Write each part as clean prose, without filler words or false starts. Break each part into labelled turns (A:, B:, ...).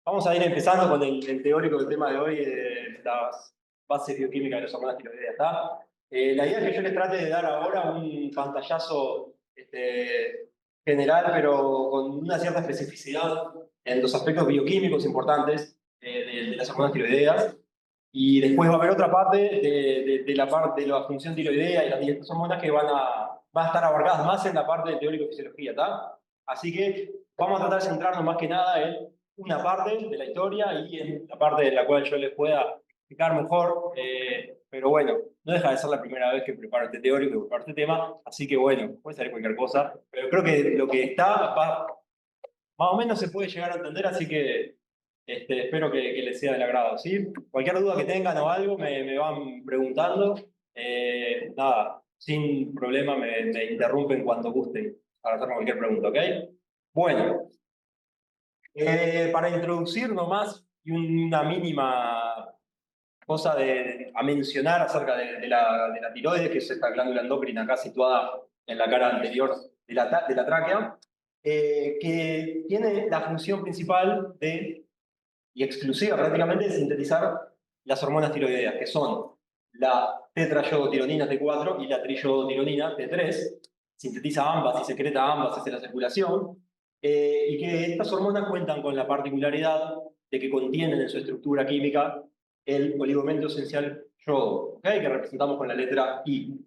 A: Vamos a ir empezando con el teórico del tema de hoy, de las bases bioquímicas de las hormonas tiroideas. ¿Está? La idea es que yo les trate de dar ahora un pantallazo general, pero con una cierta especificidad en los aspectos bioquímicos importantes de las hormonas tiroideas. Y después va a haber otra parte de la parte de la función tiroidea y las distintas hormonas que van a estar abarcadas más en la parte de teórico-fisiología. ¿Está? Así que vamos a tratar de centrarnos más que nada en una parte de la historia y en la parte de la cual yo les pueda explicar mejor, pero bueno, no deja de ser la primera vez que preparo este teórico, que preparo este tema, así que bueno, puede salir cualquier cosa, pero creo que lo que está más o menos se puede llegar a entender, así que espero que les sea del agrado, ¿sí? Cualquier duda que tengan o algo me van preguntando, nada, sin problema me interrumpen cuando gusten para hacerme cualquier pregunta, ¿ok? Bueno, para introducir nomás y una mínima cosa a mencionar acerca de la tiroides, que es esta glándula endocrina acá situada en la cara anterior de la tráquea, que tiene la función principal y exclusiva prácticamente de sintetizar las hormonas tiroideas, que son la tetrayodotironina T4 y la triyodotironina T3. Sintetiza ambas y secreta ambas hacia la circulación, y que estas hormonas cuentan con la particularidad de que contienen en su estructura química el oligoelemento esencial yodo, ¿okay? Que representamos con la letra I.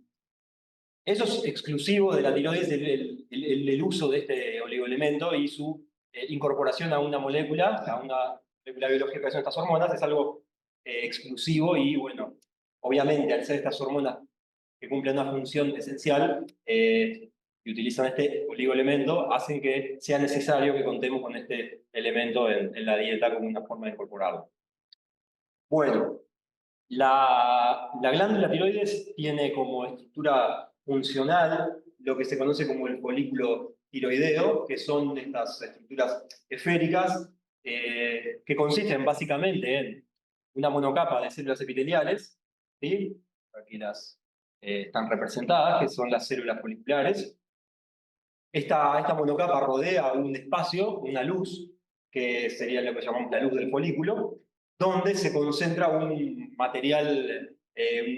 A: Eso es exclusivo de la tiroides, el uso de este oligoelemento y su incorporación a una molécula biológica que son estas hormonas, es algo exclusivo y bueno, obviamente al ser estas hormonas que cumplen una función esencial y utilizan este oligoelemento, hacen que sea necesario que contemos con este elemento en la dieta como una forma de incorporarlo. Bueno, la glándula tiroides tiene como estructura funcional lo que se conoce como el folículo tiroideo, que son estas estructuras esféricas que consisten básicamente en una monocapa de células epiteliales, ¿sí? Aquí las están representadas, que son las células foliculares. Esta monocapa rodea un espacio, una luz, que sería lo que llamamos la luz del folículo, donde se concentra un material,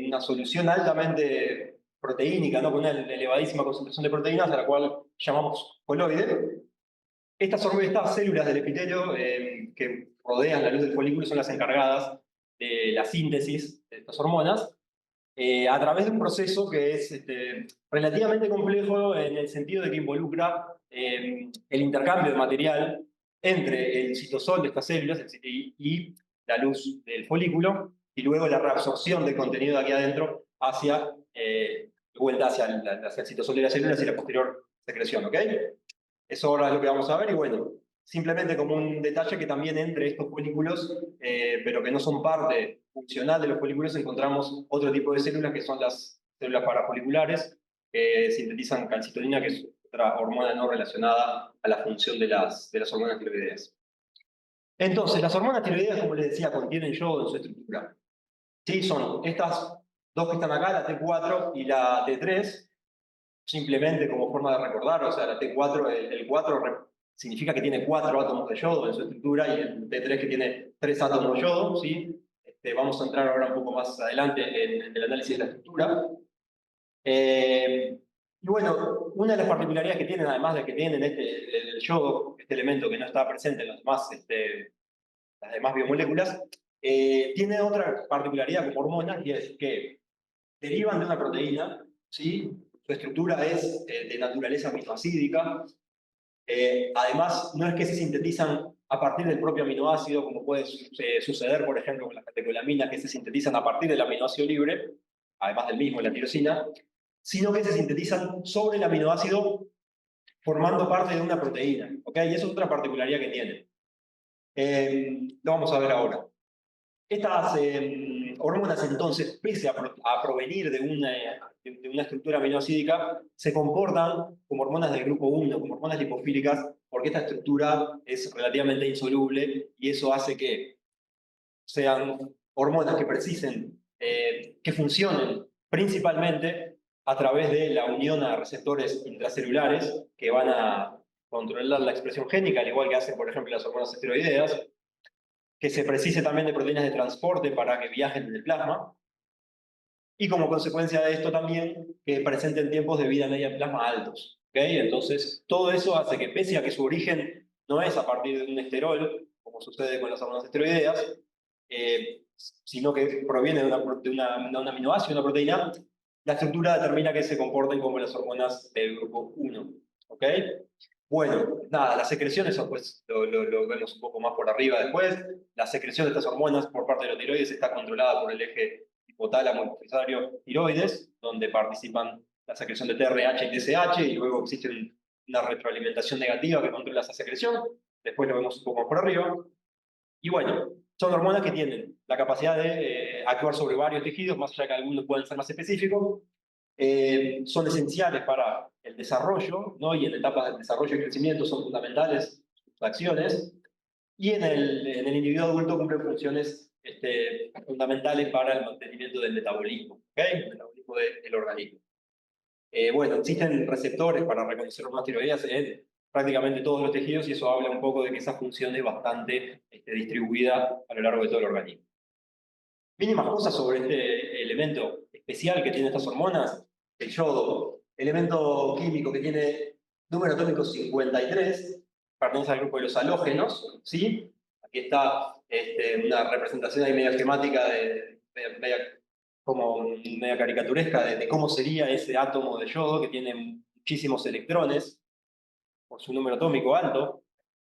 A: una solución altamente proteínica, ¿no? Con una elevadísima concentración de proteínas, a la cual llamamos coloide. Estas células del epitelio que rodean la luz del folículo son las encargadas de la síntesis de estas hormonas, a través de un proceso que es relativamente complejo en el sentido de que involucra el intercambio de material entre el citosol de estas células y la luz del folículo, y luego la reabsorción del contenido de aquí adentro de vuelta hacia el citosol de las células y la posterior secreción, ¿ok? Eso ahora es lo que vamos a ver y bueno, simplemente como un detalle que también entre estos folículos, pero que no son parte funcional de los folículos, encontramos otro tipo de células que son las células parafoliculares, que sintetizan calcitonina, que es otra hormona no relacionada a la función de las hormonas tiroideas. Entonces, las hormonas tiroideas, como les decía, contienen yodo en su estructura. Sí, son estas dos que están acá, la T4 y la T3, simplemente como forma de recordar, o sea, la T4, el 4 significa que tiene 4 átomos de yodo en su estructura y el T3 que tiene 3 átomos de yodo, ¿sí? Vamos a entrar ahora un poco más adelante en el análisis de la estructura. Y bueno, una de las particularidades que tienen, además de que tienen el yodo, este elemento que no está presente en las demás biomoléculas, tiene otra particularidad como hormonas, y es que derivan de una proteína, ¿sí? Su estructura es de naturaleza aminoácidica. Además, no es que se sintetizan a partir del propio aminoácido, como puede suceder, por ejemplo, con las catecolaminas, que se sintetizan a partir del aminoácido libre, además del mismo, la tirosina, sino que se sintetizan sobre el aminoácido formando parte de una proteína. ¿Ok? Y eso es otra particularidad que tiene. Lo vamos a ver ahora. Estas hormonas, entonces, pese a provenir de una estructura aminoácidica, se comportan como hormonas del grupo 1, como hormonas lipofílicas, porque esta estructura es relativamente insoluble y eso hace que sean hormonas que precisen, que funcionen principalmente a través de la unión a receptores intracelulares que van a controlar la expresión génica, al igual que hacen, por ejemplo, las hormonas esteroideas. que se precise también de proteínas de transporte para que viajen en el plasma, y como consecuencia de esto también que presenten tiempos de vida media en plasma altos. ¿Okay? Entonces, todo eso hace que, pese a que su origen no es a partir de un esterol, como sucede con las hormonas esteroideas, sino que proviene de un aminoácido, una proteína, la estructura determina que se comporten como las hormonas del grupo 1. ¿Ok? Bueno, nada, las secreciones, pues lo vemos un poco más por arriba después. La secreción de estas hormonas por parte de los tiroides está controlada por el eje hipotálamo hipofisario tiroides, donde participan la secreción de TRH y TSH, y luego existe una retroalimentación negativa que controla esa secreción. Después lo vemos un poco más por arriba. Y bueno, son hormonas que tienen la capacidad de actuar sobre varios tejidos, más allá que algunos pueden ser más específicos. Son esenciales para el desarrollo, ¿no? Y en etapas del desarrollo y crecimiento son fundamentales sus acciones. Y en el individuo adulto cumplen funciones fundamentales para el mantenimiento del metabolismo, ¿okay? El metabolismo del organismo. Bueno, existen receptores para reconocer hormonas tiroideas en prácticamente todos los tejidos, y eso habla un poco de que esa función es bastante distribuida a lo largo de todo el organismo. Mínimas cosas sobre este elemento especial que tienen estas hormonas: el yodo, elemento químico que tiene número atómico 53, pertenece al grupo de los halógenos, ¿sí? Aquí está una representación ahí media esquemática, como media caricaturesca de cómo sería ese átomo de yodo que tiene muchísimos electrones por su número atómico alto.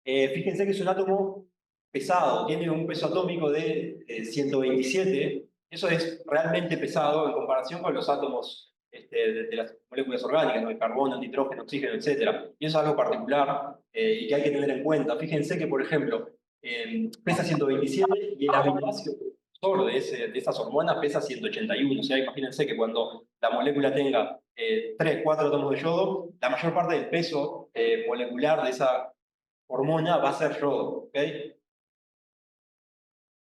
A: Fíjense que es un átomo pesado, tiene un peso atómico de 127. Eso es realmente pesado en comparación con los átomos de las moléculas orgánicas, ¿no? El carbono, el nitrógeno, oxígeno, etc. Y eso es algo particular y que hay que tener en cuenta. Fíjense que, por ejemplo, pesa 127 y el aminoácido solo de esas hormonas pesa 181. O sea, imagínense que cuando la molécula tenga 3, 4 átomos de yodo, la mayor parte del peso molecular de esa hormona va a ser yodo. ¿Okay?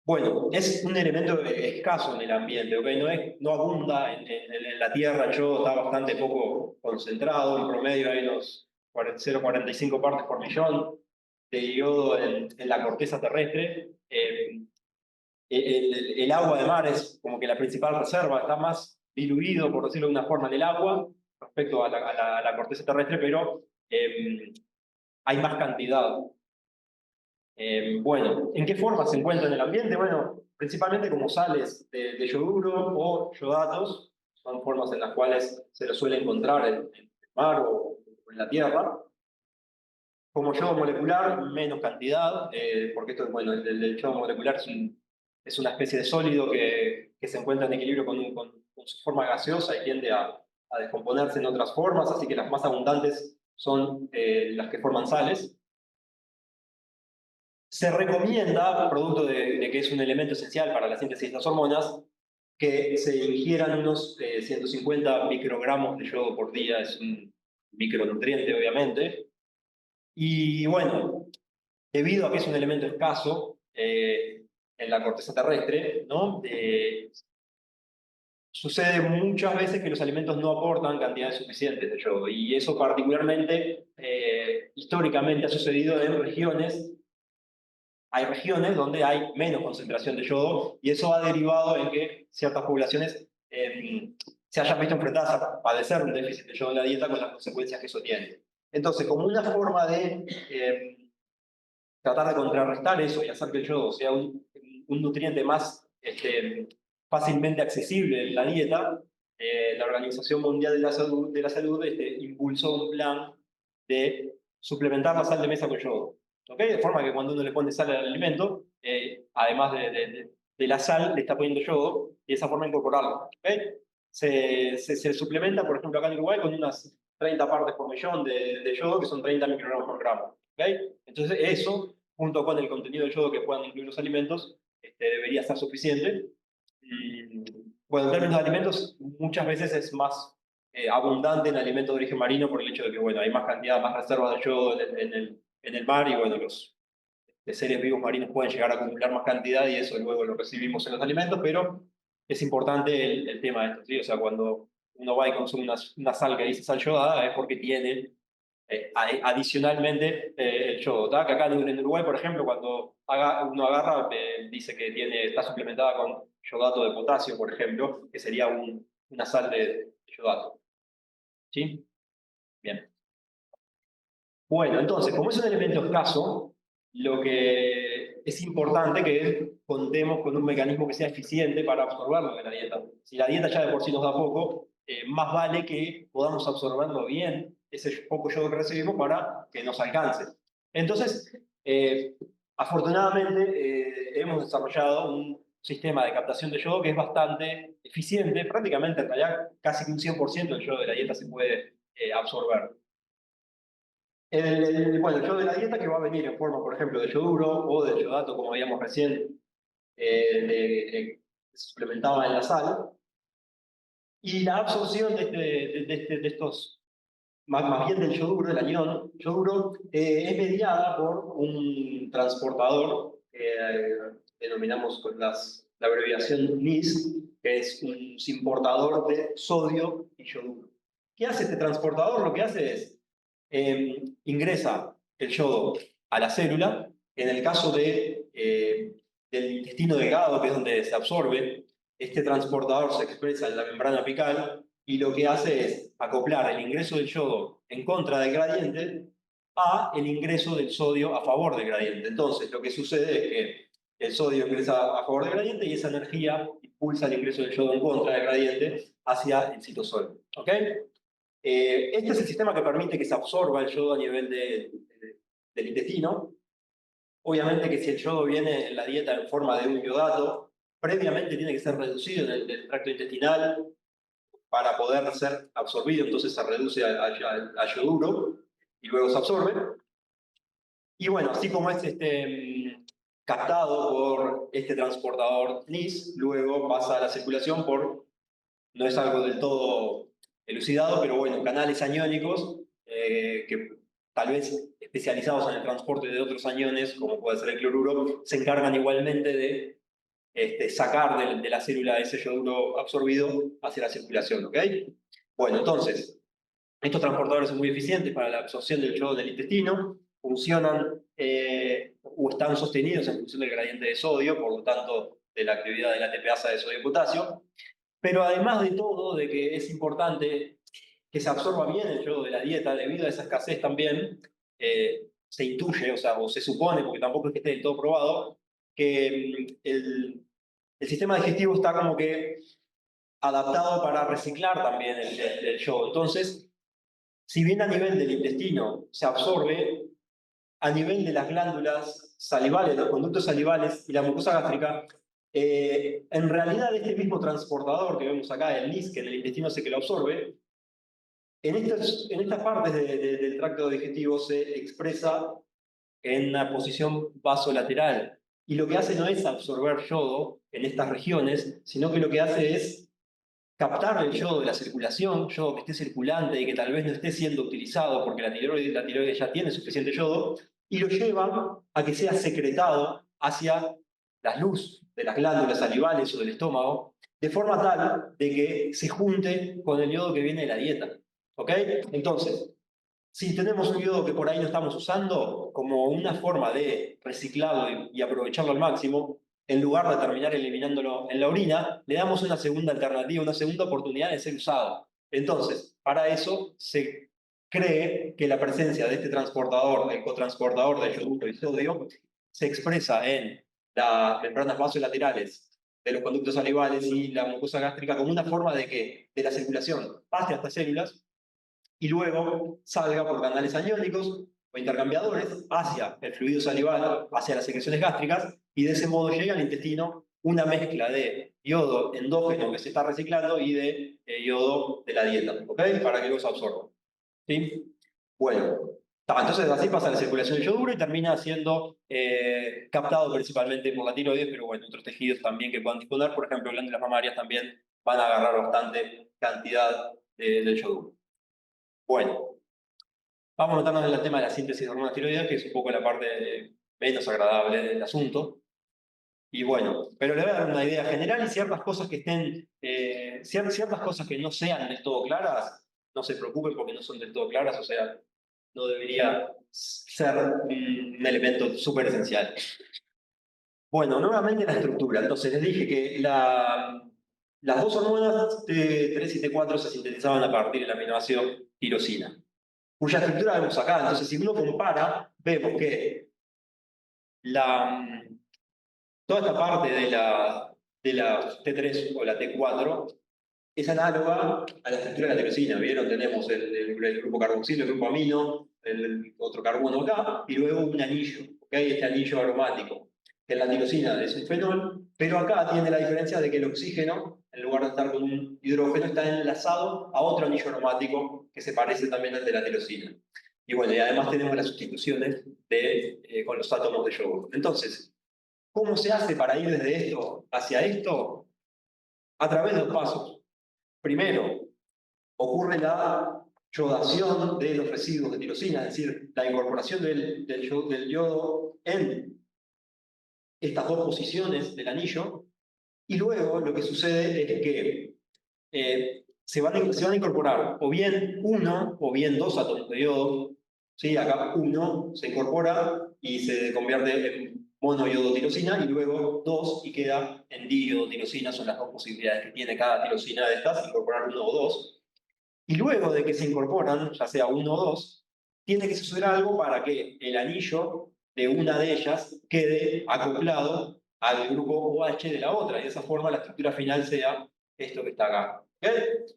A: Bueno, es un elemento escaso en el ambiente, ¿ok? No abunda en la Tierra, el yodo está bastante poco concentrado, en promedio hay unos 0,45 partes por millón de yodo en la corteza terrestre. El agua de mar es como que la principal reserva, está más diluido, por decirlo de una forma, en el agua respecto a la corteza terrestre, pero hay más cantidad. Bueno, ¿en qué forma se encuentra en el ambiente? Bueno, principalmente como sales de yoduro o yodatos, son formas en las cuales se lo suele encontrar en el mar o en la tierra. Como yodo molecular, menos cantidad, porque esto, bueno, el yodo molecular es una especie de sólido que se encuentra en equilibrio con su forma gaseosa y tiende a descomponerse en otras formas, así que las más abundantes son las que forman sales. Se recomienda, producto de que es un elemento esencial para la síntesis de estas hormonas, que se ingieran unos 150 microgramos de yodo por día. Es un micronutriente, obviamente. Y bueno, debido a que es un elemento escaso en la corteza terrestre, ¿no? Sucede muchas veces que los alimentos no aportan cantidades suficientes de yodo, y eso particularmente históricamente ha sucedido en regiones. Hay regiones donde hay menos concentración de yodo, y eso ha derivado en que ciertas poblaciones se hayan visto enfrentadas a padecer un déficit de yodo en la dieta, con las consecuencias que eso tiene. Entonces, como una forma de tratar de contrarrestar eso y hacer que el yodo sea un nutriente más fácilmente accesible en la dieta, la Organización Mundial de la Salud impulsó un plan de suplementar la sal de mesa con yodo. ¿Okay? De forma que cuando uno le pone sal al alimento, además de la sal, le está poniendo yodo, y de esa forma incorporarlo. ¿Okay? Se suplementa, por ejemplo, acá en Uruguay, con unas 30 partes por millón de yodo, que son 30 microgramos por gramo. ¿Okay? Entonces, eso, junto con el contenido de yodo que puedan incluir los alimentos, debería ser suficiente. Y, bueno, en términos de alimentos, muchas veces es más abundante en alimentos de origen marino, por el hecho de que, bueno, hay más cantidad, más reservas de yodo en el mar, y bueno, los seres vivos marinos pueden llegar a acumular más cantidad, y eso luego lo recibimos en los alimentos. Pero es importante el tema de esto, ¿sí? O sea, cuando uno va y consume una sal que dice sal yodada, es porque tiene adicionalmente el yodo. ¿Tá? Que acá en Uruguay, por ejemplo, cuando uno agarra, dice que está suplementada con yodato de potasio, por ejemplo, que sería una sal de yodato. ¿Sí? Bien. Bueno, entonces, como es un elemento escaso, lo que es importante que contemos con un mecanismo que sea eficiente para absorberlo de la dieta. Si la dieta ya de por sí nos da poco, más vale que podamos absorberlo bien, ese poco yodo que recibimos, para que nos alcance. Entonces, afortunadamente, hemos desarrollado un sistema de captación de yodo que es bastante eficiente, prácticamente en realidad casi que un 100% del yodo de la dieta se puede absorber. Bueno, el yodo de la dieta que va a venir en forma, por ejemplo, de yoduro o de yodato, como veíamos recién, que se suplementaba en la sal. Y la absorción de estos, más bien del yoduro, del anión, yoduro, es mediada por un transportador que denominamos con la abreviación NIS, que es un importador de sodio y yoduro. ¿Qué hace este transportador? Lo que hace es ingresa el yodo a la célula. En el caso del intestino delgado, que es donde se absorbe, este transportador se expresa en la membrana apical y lo que hace es acoplar el ingreso del yodo en contra del gradiente a el ingreso del sodio a favor del gradiente. Entonces, lo que sucede es que el sodio ingresa a favor del gradiente y esa energía impulsa el ingreso del yodo en contra del gradiente hacia el citosol. ¿Ok? Este es el sistema que permite que se absorba el yodo a nivel del intestino. Obviamente que si el yodo viene en la dieta en forma de un yodato, previamente tiene que ser reducido en el tracto intestinal para poder ser absorbido, entonces se reduce a yoduro y luego se absorbe. Y bueno, así como es captado por este transportador NIS, luego pasa a la circulación no es algo del todo elucidado, pero bueno, canales aniónicos que tal vez especializados en el transporte de otros aniones, como puede ser el cloruro, se encargan igualmente de sacar de la célula ese yoduro absorbido hacia la circulación, ¿ok? Bueno, entonces, estos transportadores son muy eficientes para la absorción del yodo del intestino, funcionan o están sostenidos en función del gradiente de sodio, por lo tanto, de la actividad de la ATPasa de sodio y potasio. Pero además de todo, de que es importante que se absorba bien el yodo de la dieta, debido a esa escasez también, se intuye, o se supone, porque tampoco es que esté del todo probado, que el sistema digestivo está como que adaptado para reciclar también el yodo. Entonces, si bien a nivel del intestino se absorbe, a nivel de las glándulas salivales, los conductos salivales y la mucosa gástrica, en realidad este mismo transportador que vemos acá, el NIS, que en el intestino hace que lo absorbe, en estas partes del tracto digestivo se expresa en una posición vasolateral. Y lo que hace no es absorber yodo en estas regiones, sino que lo que hace es captar el yodo de la circulación, yodo que esté circulante y que tal vez no esté siendo utilizado porque la tiroides ya tiene suficiente yodo, y lo lleva a que sea secretado hacia la luz de las glándulas salivales o del estómago, de forma tal de que se junte con el yodo que viene de la dieta. ¿Ok? Entonces, si tenemos un yodo que por ahí no estamos usando, como una forma de reciclarlo y aprovecharlo al máximo, en lugar de terminar eliminándolo en la orina, le damos una segunda alternativa, una segunda oportunidad de ser usado. Entonces, para eso se cree que la presencia de este transportador, el cotransportador de yoduro y sodio, se expresa en las membranas vasolaterales de los conductos salivales y la mucosa gástrica como una forma de que de la circulación pase a estas células y luego salga por canales aniónicos o intercambiadores hacia el fluido salival, hacia las secreciones gástricas, y de ese modo llega al intestino una mezcla de yodo endógeno que se está reciclando y de yodo de la dieta, ¿ok? Para que luego se absorba. ¿Sí? Bueno, entonces así pasa la circulación del yoduro y termina siendo captado principalmente por la tiroides, pero bueno, otros tejidos también que puedan disponer, por ejemplo, glándulas mamarias también van a agarrar bastante cantidad del yoduro. Bueno, vamos a meternos en el tema de la síntesis de hormonas tiroideas, que es un poco la parte menos agradable del asunto. Y bueno, pero le voy a dar una idea general y ciertas cosas que estén, ciertas cosas que no sean del todo claras, no se preocupen porque no son del todo claras, o sea, no debería ser un elemento súper esencial. Bueno, nuevamente la estructura. Entonces les dije que las dos hormonas T3 y T4 se sintetizaban a partir de la aminoácido tirosina, cuya estructura vemos acá. Entonces, si uno compara, vemos que toda esta parte de la T3 o la T4 es análoga a la estructura de la tirosina. ¿Vieron? Tenemos el grupo carboxilo, el grupo amino, el otro carbono acá, y luego un anillo, ¿ok? Este anillo aromático, que en la tirosina es un fenol, pero acá tiene la diferencia de que el oxígeno, en lugar de estar con un hidrógeno, está enlazado a otro anillo aromático que se parece también al de la tirosina. Y bueno, y además tenemos las sustituciones con los átomos de yodo. Entonces, ¿cómo se hace para ir desde esto hacia esto? A través de dos pasos. Primero, ocurre la yodación de los residuos de tirosina, es decir, la incorporación del yodo en estas dos posiciones del anillo, y luego lo que sucede es que se van a incorporar o bien uno o bien dos átomos de yodo. ¿Sí? Acá uno se incorpora y se convierte en monoyodotirosina, y luego dos y queda en diyodotirosina. Son las dos posibilidades que tiene cada tirosina de estas, incorporar uno o dos. Y luego de que se incorporan, ya sea uno o dos, tiene que suceder algo para que el anillo de una de ellas quede acoplado al grupo OH de la otra. Y de esa forma la estructura final sea esto que está acá. ¿Okay?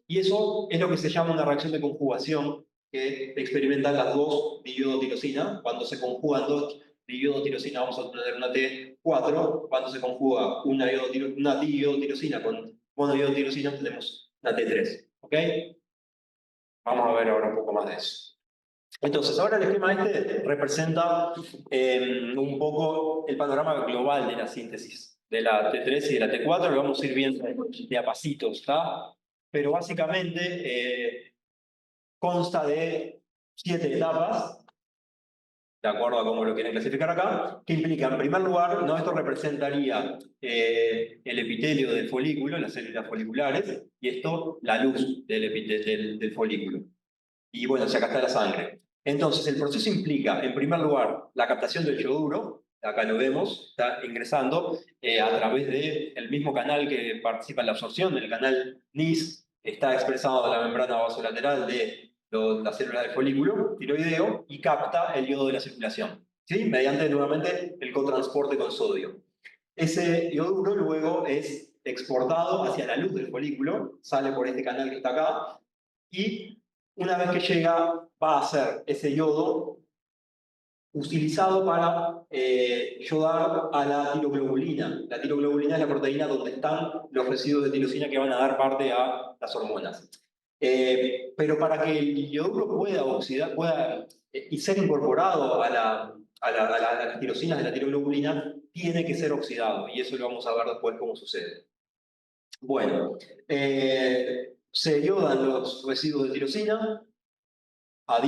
A: Y eso es lo que se llama una reacción de conjugación que experimentan las dos diiodotirosina. Cuando se conjugan dos diiodotirosina vamos a obtener una T4. Cuando se conjuga una diiodotirosina con monoiodotirosina tenemos una T3. ¿Ok? Vamos a ver ahora un poco más de eso. Entonces, ahora el esquema este representa un poco el panorama global de la síntesis de la T3 y de la T4. Lo vamos a ir viendo de a pasitos, ¿está? Pero básicamente consta de 7 etapas, de acuerdo a cómo lo quieren clasificar acá, que implica, en primer lugar, ¿no? Esto representaría el epitelio del folículo, las células foliculares, y esto la luz del folículo. Y bueno, si acá está la sangre. Entonces, el proceso implica, en primer lugar, la captación del yoduro. Acá lo vemos, está ingresando a través del mismo canal que participa en la absorción, el canal NIS. Está expresado en la membrana vasolateral de las células del folículo tiroideo y capta el yodo de la circulación, ¿sí? Mediante, nuevamente, el cotransporte con sodio. Ese yoduro luego es exportado hacia la luz del folículo, sale por este canal que está acá, y una vez que llega, va a ser ese yodo utilizado para yodar a la tiroglobulina. La tiroglobulina es la proteína donde están los residuos de tirosina que van a dar parte a las hormonas. Pero para que el yoduro pueda oxidar, y ser incorporado a las tirosinas de la tiroglobulina, tiene que ser oxidado, y eso lo vamos a ver después cómo sucede. Bueno, se yodan los residuos de tirosina a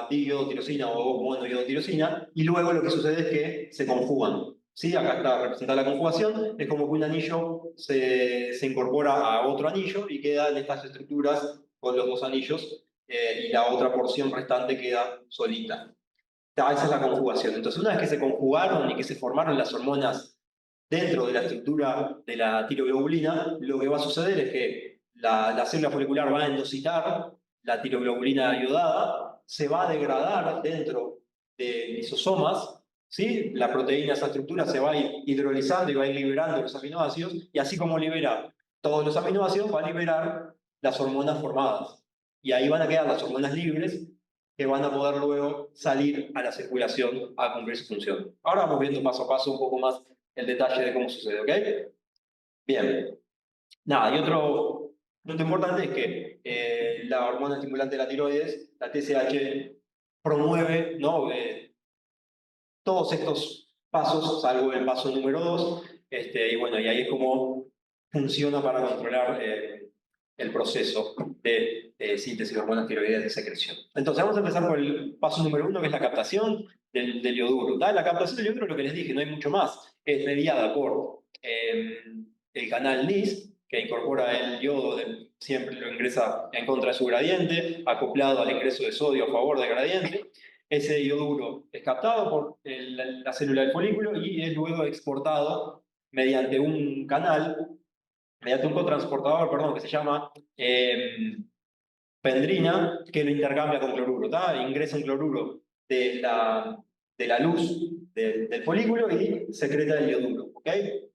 A: diiodotirosina o monoiodotirosina, y luego lo que sucede es que se conjugan. ¿Sí? Acá está representada la conjugación, es como que un anillo se incorpora a otro anillo y quedan estas estructuras con los dos anillos, y la otra porción restante queda solita. Esa es la conjugación. Entonces, una vez que se conjugaron y que se formaron las hormonas dentro de la estructura de la tiroglobulina, lo que va a suceder es que la célula folicular va a endocitar la tiroglobulina iodada, se va a degradar dentro de lisosomas, ¿sí? La proteína, esa estructura, se va a ir hidrolizando y va a ir liberando los aminoácidos, y así como libera todos los aminoácidos, va a liberar las hormonas formadas. Y ahí van a quedar las hormonas libres, que van a poder luego salir a la circulación a cumplir su función. Ahora vamos viendo paso a paso un poco más el detalle de cómo sucede, ¿ok? Bien. Nada, y otro punto importante es que la hormona estimulante de la tiroides, la TSH, promueve, ¿no? Todos estos pasos, salvo el paso número 2, y bueno, y ahí es como funciona para controlar el proceso de síntesis de hormonas tiroideas de secreción. Entonces vamos a empezar por el paso número 1, que es la captación del yoduro. La captación del yoduro, lo que les dije, no hay mucho más, es mediada por el canal NIS, que incorpora el yodo, siempre lo ingresa en contra de su gradiente, acoplado al ingreso de sodio a favor del gradiente. Ese ioduro es captado por la célula del folículo y es luego exportado mediante un canal, mediante un cotransportador, perdón, que se llama pendrina, que lo intercambia con cloruro. Ingresa un cloruro de la luz del folículo y secreta el ioduro. ¿Okay?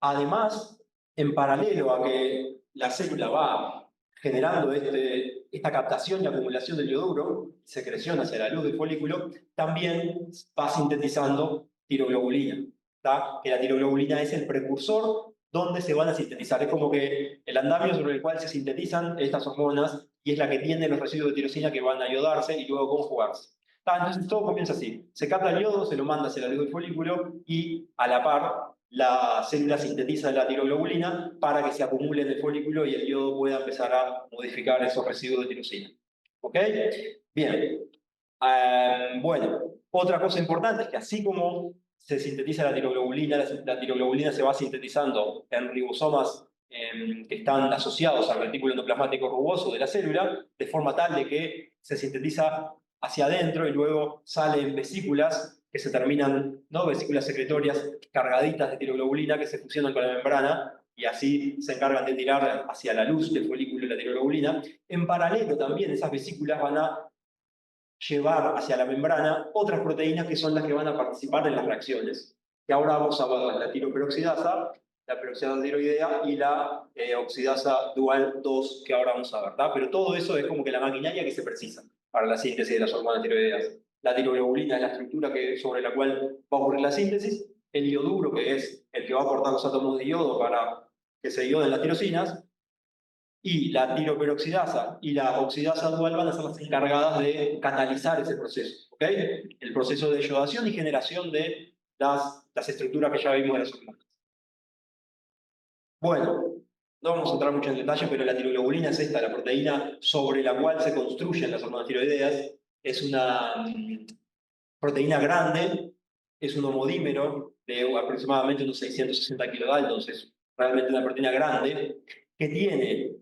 A: Además, en paralelo a que la célula va generando esta captación y acumulación del ioduro, secreción hacia la luz del folículo, también va sintetizando tiroglobulina. Que la tiroglobulina es el precursor donde se van a sintetizar. Es como que el andamio sobre el cual se sintetizan estas hormonas y es la que tiene los residuos de tirosina que van a iodarse y luego conjugarse. Entonces todo comienza así. Se capta el yodo, se lo manda hacia la luz del folículo y a la par la célula sintetiza la tiroglobulina para que se acumule en el folículo y el yodo pueda empezar a modificar esos residuos de tirosina. ¿Ok? Bien. Bueno, otra cosa importante es que así como se sintetiza la tiroglobulina se va sintetizando en ribosomas que están asociados al retículo endoplasmático rugoso de la célula, de forma tal de que se sintetiza hacia adentro y luego sale en vesículas que se terminan, ¿no? Vesículas secretorias cargaditas de tiroglobulina que se fusionan con la membrana y así se encargan de tirar hacia la luz del folículo la tiroglobulina. En paralelo también esas vesículas van a llevar hacia la membrana otras proteínas que son las que van a participar en las reacciones. Que ahora vamos a ver la tiroperoxidasa, la peroxidasa tiroidea y la oxidasa dual 2 que ahora vamos a ver. Pero todo eso es como que la maquinaria que se precisa para la síntesis de las hormonas tiroideas. La tiroglobulina es la estructura sobre la cual va a ocurrir la síntesis, el ioduro, que es el que va a aportar los átomos de yodo para que se ioden las tirosinas, y la tiroperoxidasa y la oxidasa dual van a ser las encargadas de canalizar ese proceso. ¿Okay? El proceso de iodación y generación de las estructuras que ya vimos en las hormonas. Bueno, no vamos a entrar mucho en detalle, pero la tiroglobulina es esta, la proteína sobre la cual se construyen las hormonas tiroideas. Es una proteína grande, es un homodímero de aproximadamente unos 660 kilodaltons, es realmente una proteína grande, que tiene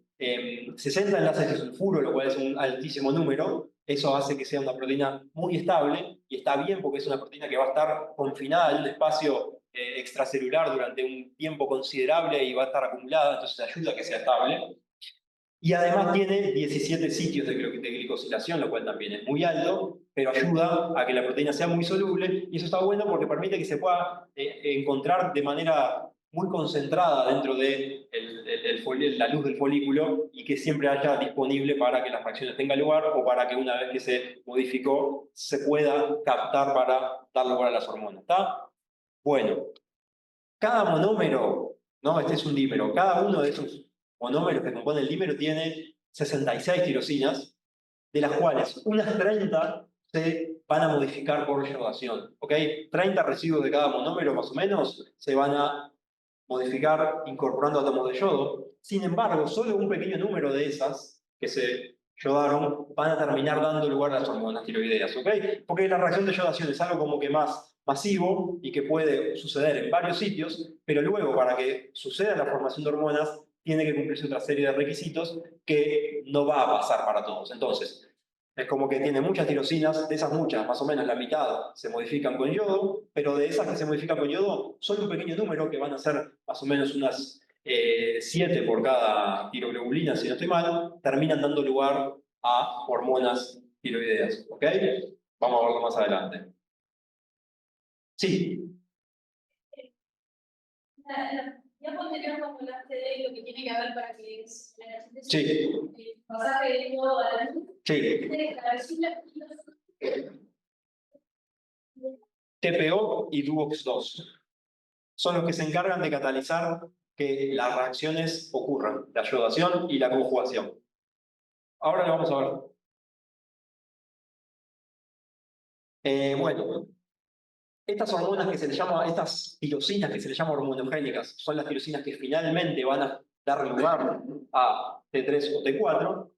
A: 60 enlaces de sulfuro, lo cual es un altísimo número. Eso hace que sea una proteína muy estable y está bien porque es una proteína que va a estar confinada en un espacio extracelular durante un tiempo considerable y va a estar acumulada, entonces ayuda a que sea estable. Y además tiene 17 sitios de glicosilación, lo cual también es muy alto, pero ayuda a que la proteína sea muy soluble, y eso está bueno porque permite que se pueda encontrar de manera muy concentrada dentro de la luz del folículo y que siempre haya disponible para que las reacciones tengan lugar o para que una vez que se modificó se pueda captar para dar lugar a las hormonas. ¿Está? Bueno, cada monómero, ¿no? Este es un dímero, cada uno de esos monómeros que componen el dímero tiene 66 tirosinas, de las cuales unas 30 se van a modificar por iodación. ¿Ok? 30 residuos de cada monómero más o menos se van a modificar incorporando átomos de yodo. Sin embargo, solo un pequeño número de esas que se yodaron van a terminar dando lugar a las hormonas tiroideas. ¿Ok? Porque la reacción de yodación es algo como que más masivo y que puede suceder en varios sitios, pero luego para que suceda la formación de hormonas tiene que cumplirse otra serie de requisitos que no va a pasar para todos. Entonces, es como que tiene muchas tirosinas, de esas muchas, más o menos la mitad se modifican con yodo, pero de esas que se modifican con yodo, solo un pequeño número, que van a ser más o menos unas 7 por cada tiroglobulina, si no estoy mal, terminan dando lugar a hormonas tiroideas. ¿Ok? Vamos a verlo más adelante. Sí.
B: Ya posterior cuando hablaste de lo que tiene que haber para que la síntesis
A: Sí.
B: pasaje de yodo a la luz.
A: Sí. TPO y Duox2 son los que se encargan de catalizar que las reacciones ocurran, la yodación y la conjugación. Ahora lo vamos a ver. Bueno, estas hormonas que se les llama, estas tirosinas que se les llama hormonogénicas, son las tirosinas que finalmente van a dar lugar a T3 o T4.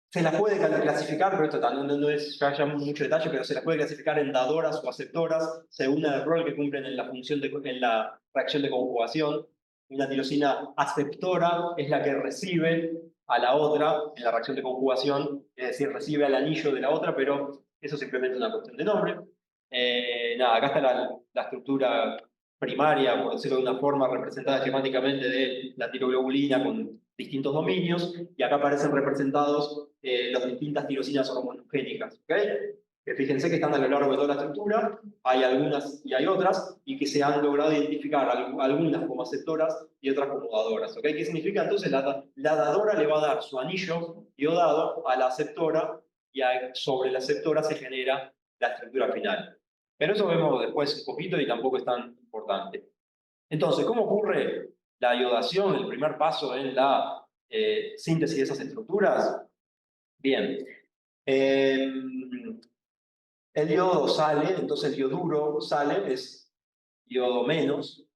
A: se las puede clasificar, pero esto no es ya mucho detalle, pero se las puede clasificar en dadoras o aceptoras según el rol que cumplen en la función en la reacción de conjugación. Una tirosina aceptora es la que recibe a la otra en la reacción de conjugación, es decir, recibe al anillo de la otra, pero eso simplemente es una cuestión de nombre. Nada, acá está la estructura primaria, por decirlo de una forma, representada esquemáticamente de la tiroglobulina con distintos dominios, y acá aparecen representados las distintas tirosinas hormonogénicas. ¿Okay? Fíjense que están a lo largo de toda la estructura, hay algunas y hay otras, y que se han logrado identificar algunas como aceptoras y otras como dadoras. ¿Okay? ¿Qué significa? Entonces la dadora le va a dar su anillo iodado a la aceptora, y sobre la aceptora se genera la estructura final. Pero eso vemos después un poquito y tampoco es tan importante. Entonces, ¿cómo ocurre la iodación, el primer paso en la síntesis de esas estructuras? Bien, el iodo sale, entonces el ioduro sale, es iodo menos,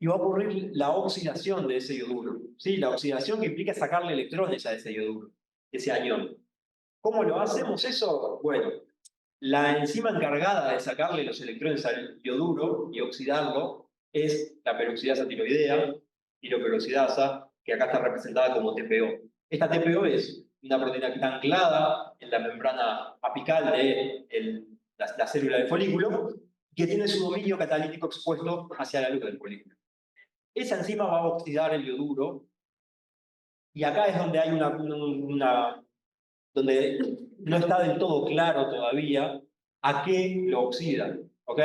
A: y va a ocurrir la oxidación de ese ioduro. ¿Sí? La oxidación que implica sacarle electrones a ese ioduro, ese anión. ¿Cómo lo hacemos eso? Bueno, la enzima encargada de sacarle los electrones al ioduro y oxidarlo es la peroxidasa tiroidea, tiroperoxidasa, que acá está representada como TPO. Esta TPO es una proteína que está anclada en la membrana apical de la célula del folículo, que tiene su dominio catalítico expuesto hacia la luz del folículo. Esa enzima va a oxidar el ioduro, y acá es donde hay donde no está del todo claro todavía a qué lo oxidan. ¿Ok?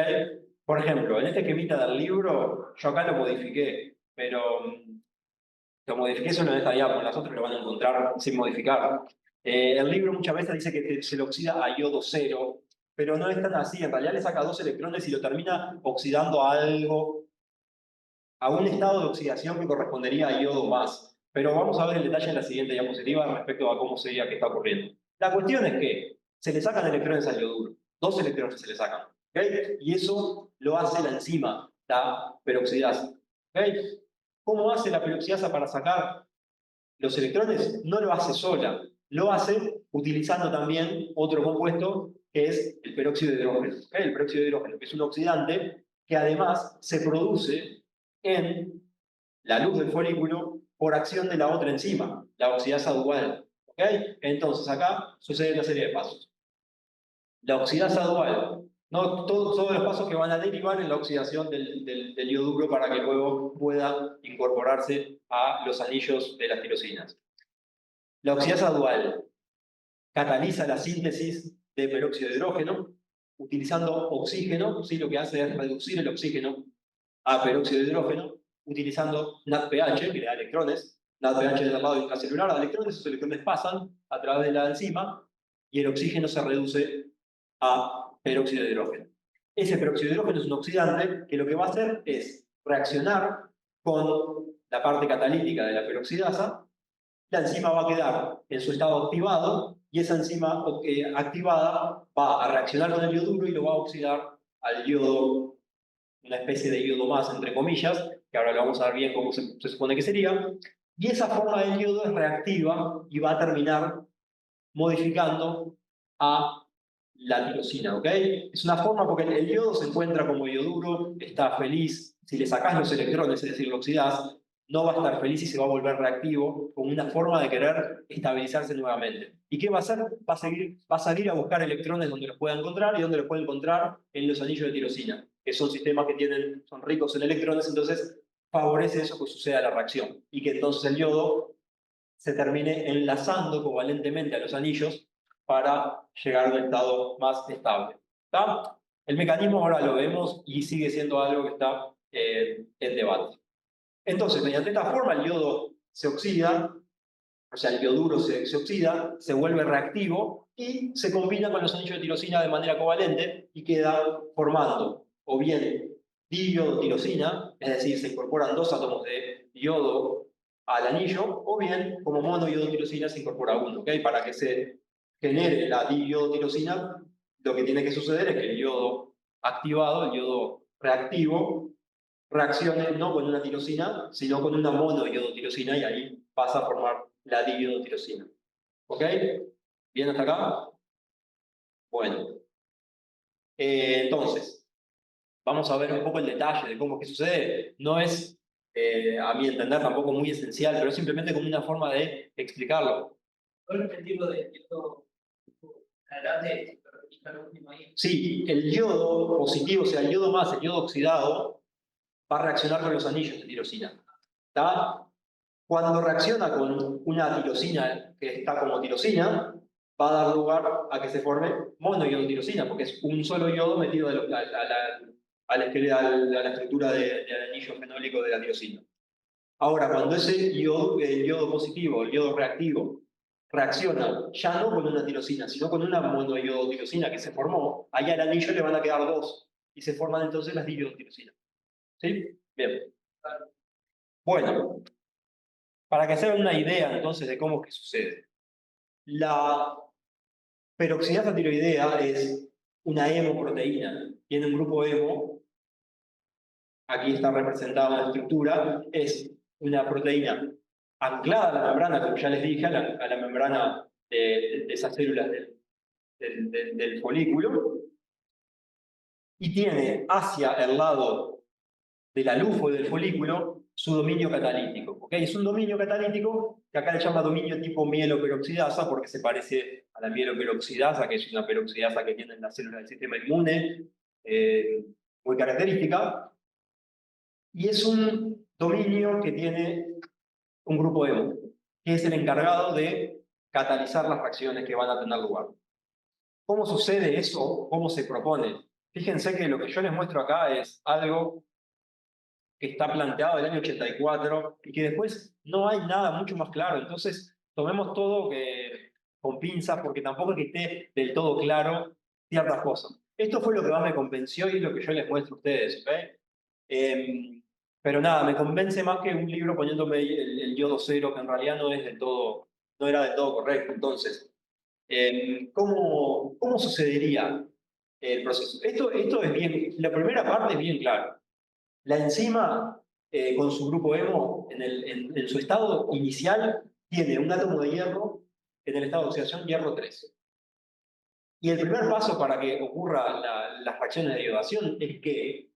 A: Por ejemplo, en este esquemita del libro, yo acá lo modifiqué, pero lo modifiqué solo en esta diapo, las otras lo van a encontrar sin modificar. El libro muchas veces dice que se le oxida a iodo cero, pero no es tan así. En realidad le saca 2 electrones y lo termina oxidando a algo, a un estado de oxidación que correspondería a iodo más. Pero vamos a ver el detalle en la siguiente diapositiva respecto a cómo sería que está ocurriendo. La cuestión es que se le sacan electrones al ioduro, 2 electrones se le sacan. ¿Okay? Y eso lo hace la enzima, la peroxidasa. ¿Okay? ¿Cómo hace la peroxidasa para sacar los electrones? No lo hace sola, lo hace utilizando también otro compuesto que es el peróxido de hidrógeno. ¿Okay? El peróxido de hidrógeno, que es un oxidante que además se produce en la luz del folículo por acción de la otra enzima, la oxidasa dual. ¿Okay? Entonces acá sucede una serie de pasos. La oxidasa dual, ¿no? Todos los pasos que van a derivar en la oxidación del ioduro para que luego pueda incorporarse a los anillos de las tirosinas. La oxidasa dual cataliza la síntesis de peróxido de hidrógeno utilizando oxígeno, ¿sí? Lo que hace es reducir el oxígeno a peróxido de hidrógeno, utilizando NADPH, que le da electrones. NADPH es llamado intracelular a electrones, esos electrones pasan a través de la enzima y el oxígeno se reduce a peróxido de hidrógeno. Ese peróxido de hidrógeno es un oxidante que lo que va a hacer es reaccionar con la parte catalítica de la peroxidasa. La enzima va a quedar en su estado activado y esa enzima activada va a reaccionar con el ioduro y lo va a oxidar al yodo, una especie de yodo más, entre comillas, que ahora lo vamos a ver bien cómo se supone que sería. Y esa forma del yodo es reactiva y va a terminar modificando a la tirosina, ¿ok? Es una forma porque el yodo se encuentra como ioduro, está feliz. Si le sacás los electrones, es decir, lo oxidás, no va a estar feliz y se va a volver reactivo como una forma de querer estabilizarse nuevamente. ¿Y qué va a hacer? Va a salir a buscar electrones donde los pueda encontrar, y donde los puede encontrar en los anillos de tirosina, que son sistemas que son ricos en electrones, entonces favorece eso que suceda la reacción y que entonces el yodo se termine enlazando covalentemente a los anillos para llegar a un estado más estable. ¿Está? El mecanismo ahora lo vemos y sigue siendo algo que está en debate. Entonces, mediante esta forma, el yodo se oxida, o sea, el ioduro se oxida, se vuelve reactivo y se combina con los anillos de tirosina de manera covalente y queda formando o bien diiodotirosina, es decir, se incorporan 2 átomos de yodo al anillo, o bien como monoiodotirosina se incorpora uno. ¿Okay? Para que se genere la diiodotirosina, lo que tiene que suceder es que el yodo activado, el yodo reactivo, reaccione no con una tirosina, sino con una monoiodotirosina, y ahí pasa a formar la diiodotirosina. ¿Ok? ¿Bien hasta acá? Bueno. Entonces, vamos a ver un poco el detalle de cómo es que sucede. No es, a mi entender, tampoco muy esencial, pero es simplemente como una forma de explicarlo.
B: ¿Puedo repetirlo de esto? Adelante, lo último ahí.
A: Sí, el yodo positivo, o sea, el yodo más, el yodo oxidado, va a reaccionar con los anillos de tirosina. ¿Está? Cuando reacciona con una tirosina que está como tirosina, va a dar lugar a que se forme monoiodotirosina, porque es un solo yodo metido a la estructura del anillo fenólico de la tirosina. Ahora, cuando ese yodo, el yodo positivo, el yodo reactivo, reacciona ya no con una tirosina, sino con una monoiodotirosina que se formó, ahí al anillo le van a quedar dos y se forman entonces las diiodotirosinas. ¿Sí? Bien. Bueno, para que se hagan una idea entonces de cómo es que sucede. La peroxidasa tiroidea es una hemoproteína. Tiene un grupo hemo, aquí está representada la estructura, es una proteína anclada a la membrana, como ya les dije, a la membrana de esas células del folículo, y tiene hacia el lado de la luz del folículo su dominio catalítico. ¿Okay? Es un dominio catalítico que acá le llama dominio tipo mieloperoxidasa porque se parece a la mieloperoxidasa, que es una peroxidasa que tienen las células del sistema inmune, muy característica. Y es un dominio que tiene un grupo hemo, que es el encargado de catalizar las reacciones que van a tener lugar. ¿Cómo sucede eso? ¿Cómo se propone? Fíjense que lo que yo les muestro acá es algo que está planteado del año 84 y que después no hay nada mucho más claro. Entonces, tomemos todo con pinzas porque tampoco es que esté del todo claro ciertas cosas. Esto fue lo que más me convenció y lo que yo les muestro a ustedes. ¿Okay? Pero nada, me convence más que un libro poniéndome el yodo cero, que en realidad no era del todo correcto. Entonces, ¿cómo sucedería el proceso? Esto es bien, la primera parte es bien clara. La enzima, con su grupo hemo, en su estado inicial, tiene un átomo de hierro en el estado de oxidación hierro 3. Y el primer paso para que ocurran las reacciones de iodación es que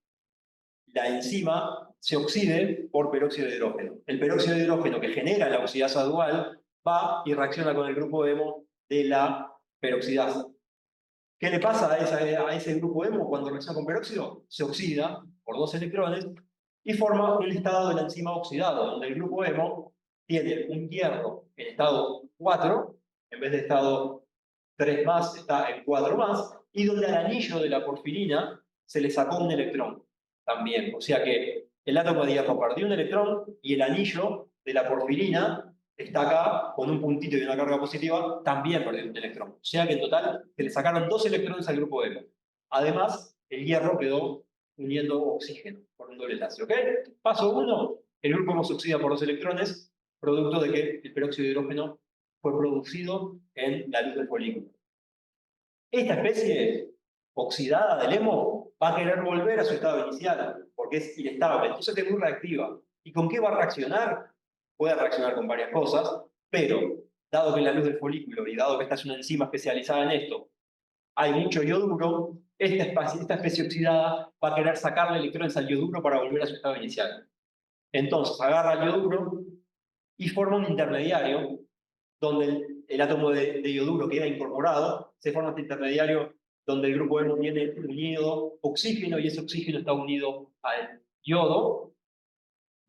A: la enzima se oxide por peróxido de hidrógeno. El peróxido de hidrógeno que genera la oxidasa dual va y reacciona con el grupo hemo de la peroxidasa. ¿Qué le pasa a ese grupo hemo cuando reacciona con peróxido? Se oxida por dos electrones y forma un estado de la enzima oxidado, donde el grupo hemo tiene un hierro en estado 4, en vez de estado 3 más, está en 4 más, y donde al anillo de la porfirina se le sacó un electrón también. O sea que el átomo de hierro perdió un electrón y el anillo de la porfirina está acá con un puntito y una carga positiva, también perdió un electrón. O sea que en total se le sacaron dos electrones al grupo hemo. Además, el hierro quedó uniendo oxígeno por un doble enlace. ¿Ok? Paso 1, el grupo hemo se oxida por dos electrones, producto de que el peróxido de hidrógeno fue producido en la luz del folículo. Esta especie oxidada del hemo va a querer volver a su estado inicial, porque es inestable, entonces es muy reactiva. ¿Y con qué va a reaccionar? Puede reaccionar con varias cosas, pero dado que en la luz del folículo y dado que esta es una enzima especializada en esto, hay mucho yoduro, esta especie oxidada va a querer sacarle electrones al yoduro para volver a su estado inicial. Entonces agarra el yoduro y forma un intermediario donde el átomo de yoduro queda incorporado, se forma este intermediario donde el grupo hemo tiene unido oxígeno y ese oxígeno está unido al yodo.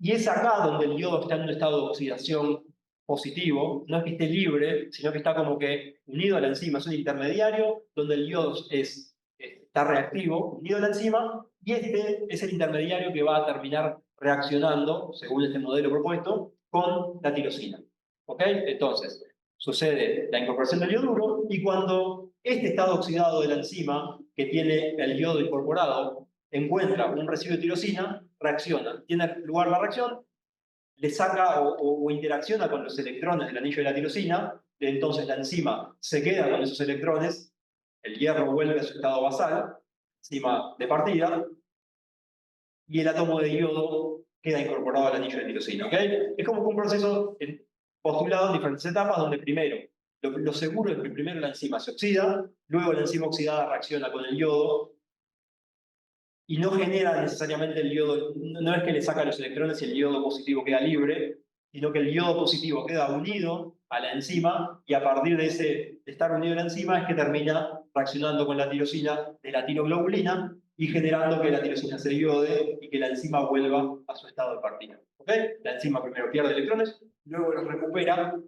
A: Y es acá donde el yodo está en un estado de oxidación positivo, no es que esté libre, sino que está como que unido a la enzima, es un intermediario donde el yodo está reactivo, unido a la enzima, y este es el intermediario que va a terminar reaccionando, según este modelo propuesto, con la tirosina. ¿Ok? Entonces, sucede la incorporación del yoduro y cuando este estado oxidado de la enzima, que tiene el yodo incorporado, encuentra un residuo de tirosina, reacciona. Tiene lugar la reacción, le saca o interacciona con los electrones del anillo de la tirosina, entonces la enzima se queda con esos electrones, el hierro vuelve a su estado basal, enzima de partida, y el átomo de yodo queda incorporado al anillo de tirosina. ¿Okay? Es como un proceso postulado en diferentes etapas, donde primero lo seguro es que primero la enzima se oxida, luego la enzima oxidada reacciona con el yodo y no genera necesariamente el yodo, no es que le saca los electrones y el yodo positivo queda libre, sino que el yodo positivo queda unido a la enzima y a partir de estar unido a la enzima es que termina reaccionando con la tirosina de la tiroglobulina y generando que la tirosina se iode y que la enzima vuelva a su estado de partida. ¿Ok? La enzima primero pierde electrones, luego los recupera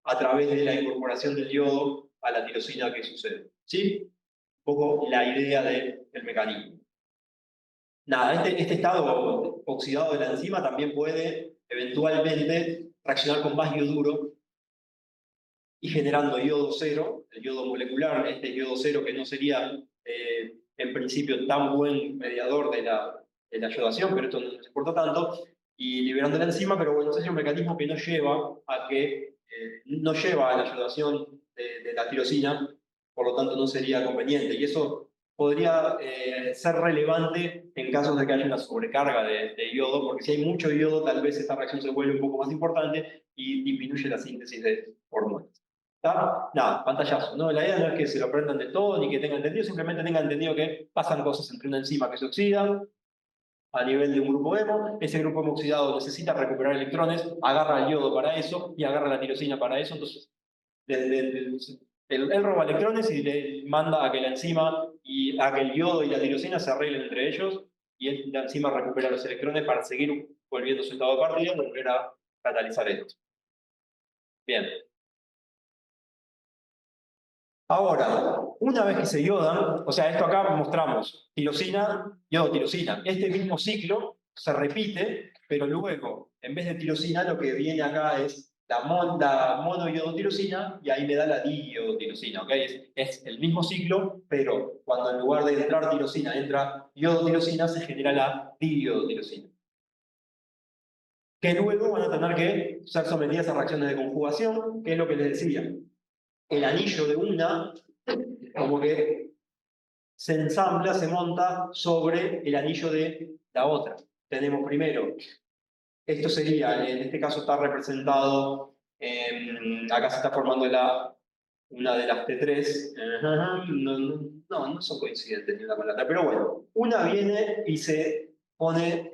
A: a través de la incorporación del yodo a la tirosina que sucede. ¿Sí? Un poco la idea del mecanismo. Nada, este estado oxidado de la enzima también puede eventualmente reaccionar con más yoduro y generando yodo cero, el yodo molecular, este yodo cero que no sería en principio tan buen mediador de la yodación, pero esto no nos importa tanto, y liberando la enzima, pero bueno, ese es un mecanismo que no lleva a que, no lleva a la yodación de la tirosina, por lo tanto no sería conveniente, y eso podría ser relevante en casos de que haya una sobrecarga de yodo, porque si hay mucho yodo, tal vez esta reacción se vuelve un poco más importante y disminuye la síntesis de hormonas. ¿Está? Nada, pantallazo. ¿No? La idea no es que se lo aprendan de todo ni que tengan entendido, simplemente tengan entendido que pasan cosas entre una enzima que se oxida a nivel de un grupo hemo, ese grupo hemo oxidado necesita recuperar electrones, agarra el yodo para eso y agarra la tirosina para eso, entonces él roba electrones y le manda a que la enzima y a que el yodo y la tirosina se arreglen entre ellos y la enzima recupera los electrones para seguir volviendo a su estado de partida y volver a catalizar esto. Bien. Ahora, una vez que se iodan, o sea, esto acá mostramos tirosina, yodo, tirosina. Este mismo ciclo se repite, pero luego, en vez de tirosina, lo que viene acá es la monoiodotirosina y ahí me da la diiodotirosina, ¿ok? Es el mismo ciclo, pero cuando en lugar de entrar tirosina entra iodotirosina, se genera la diiodotirosina. Que luego van a tener que ser sometidas a reacciones de conjugación, que es lo que les decía. El anillo de una como que se ensambla, se monta sobre el anillo de la otra. Tenemos primero, esto sería, en este caso está representado, acá se está formando una de las T3, no son coincidentes ni una con la otra, pero bueno, una viene y se pone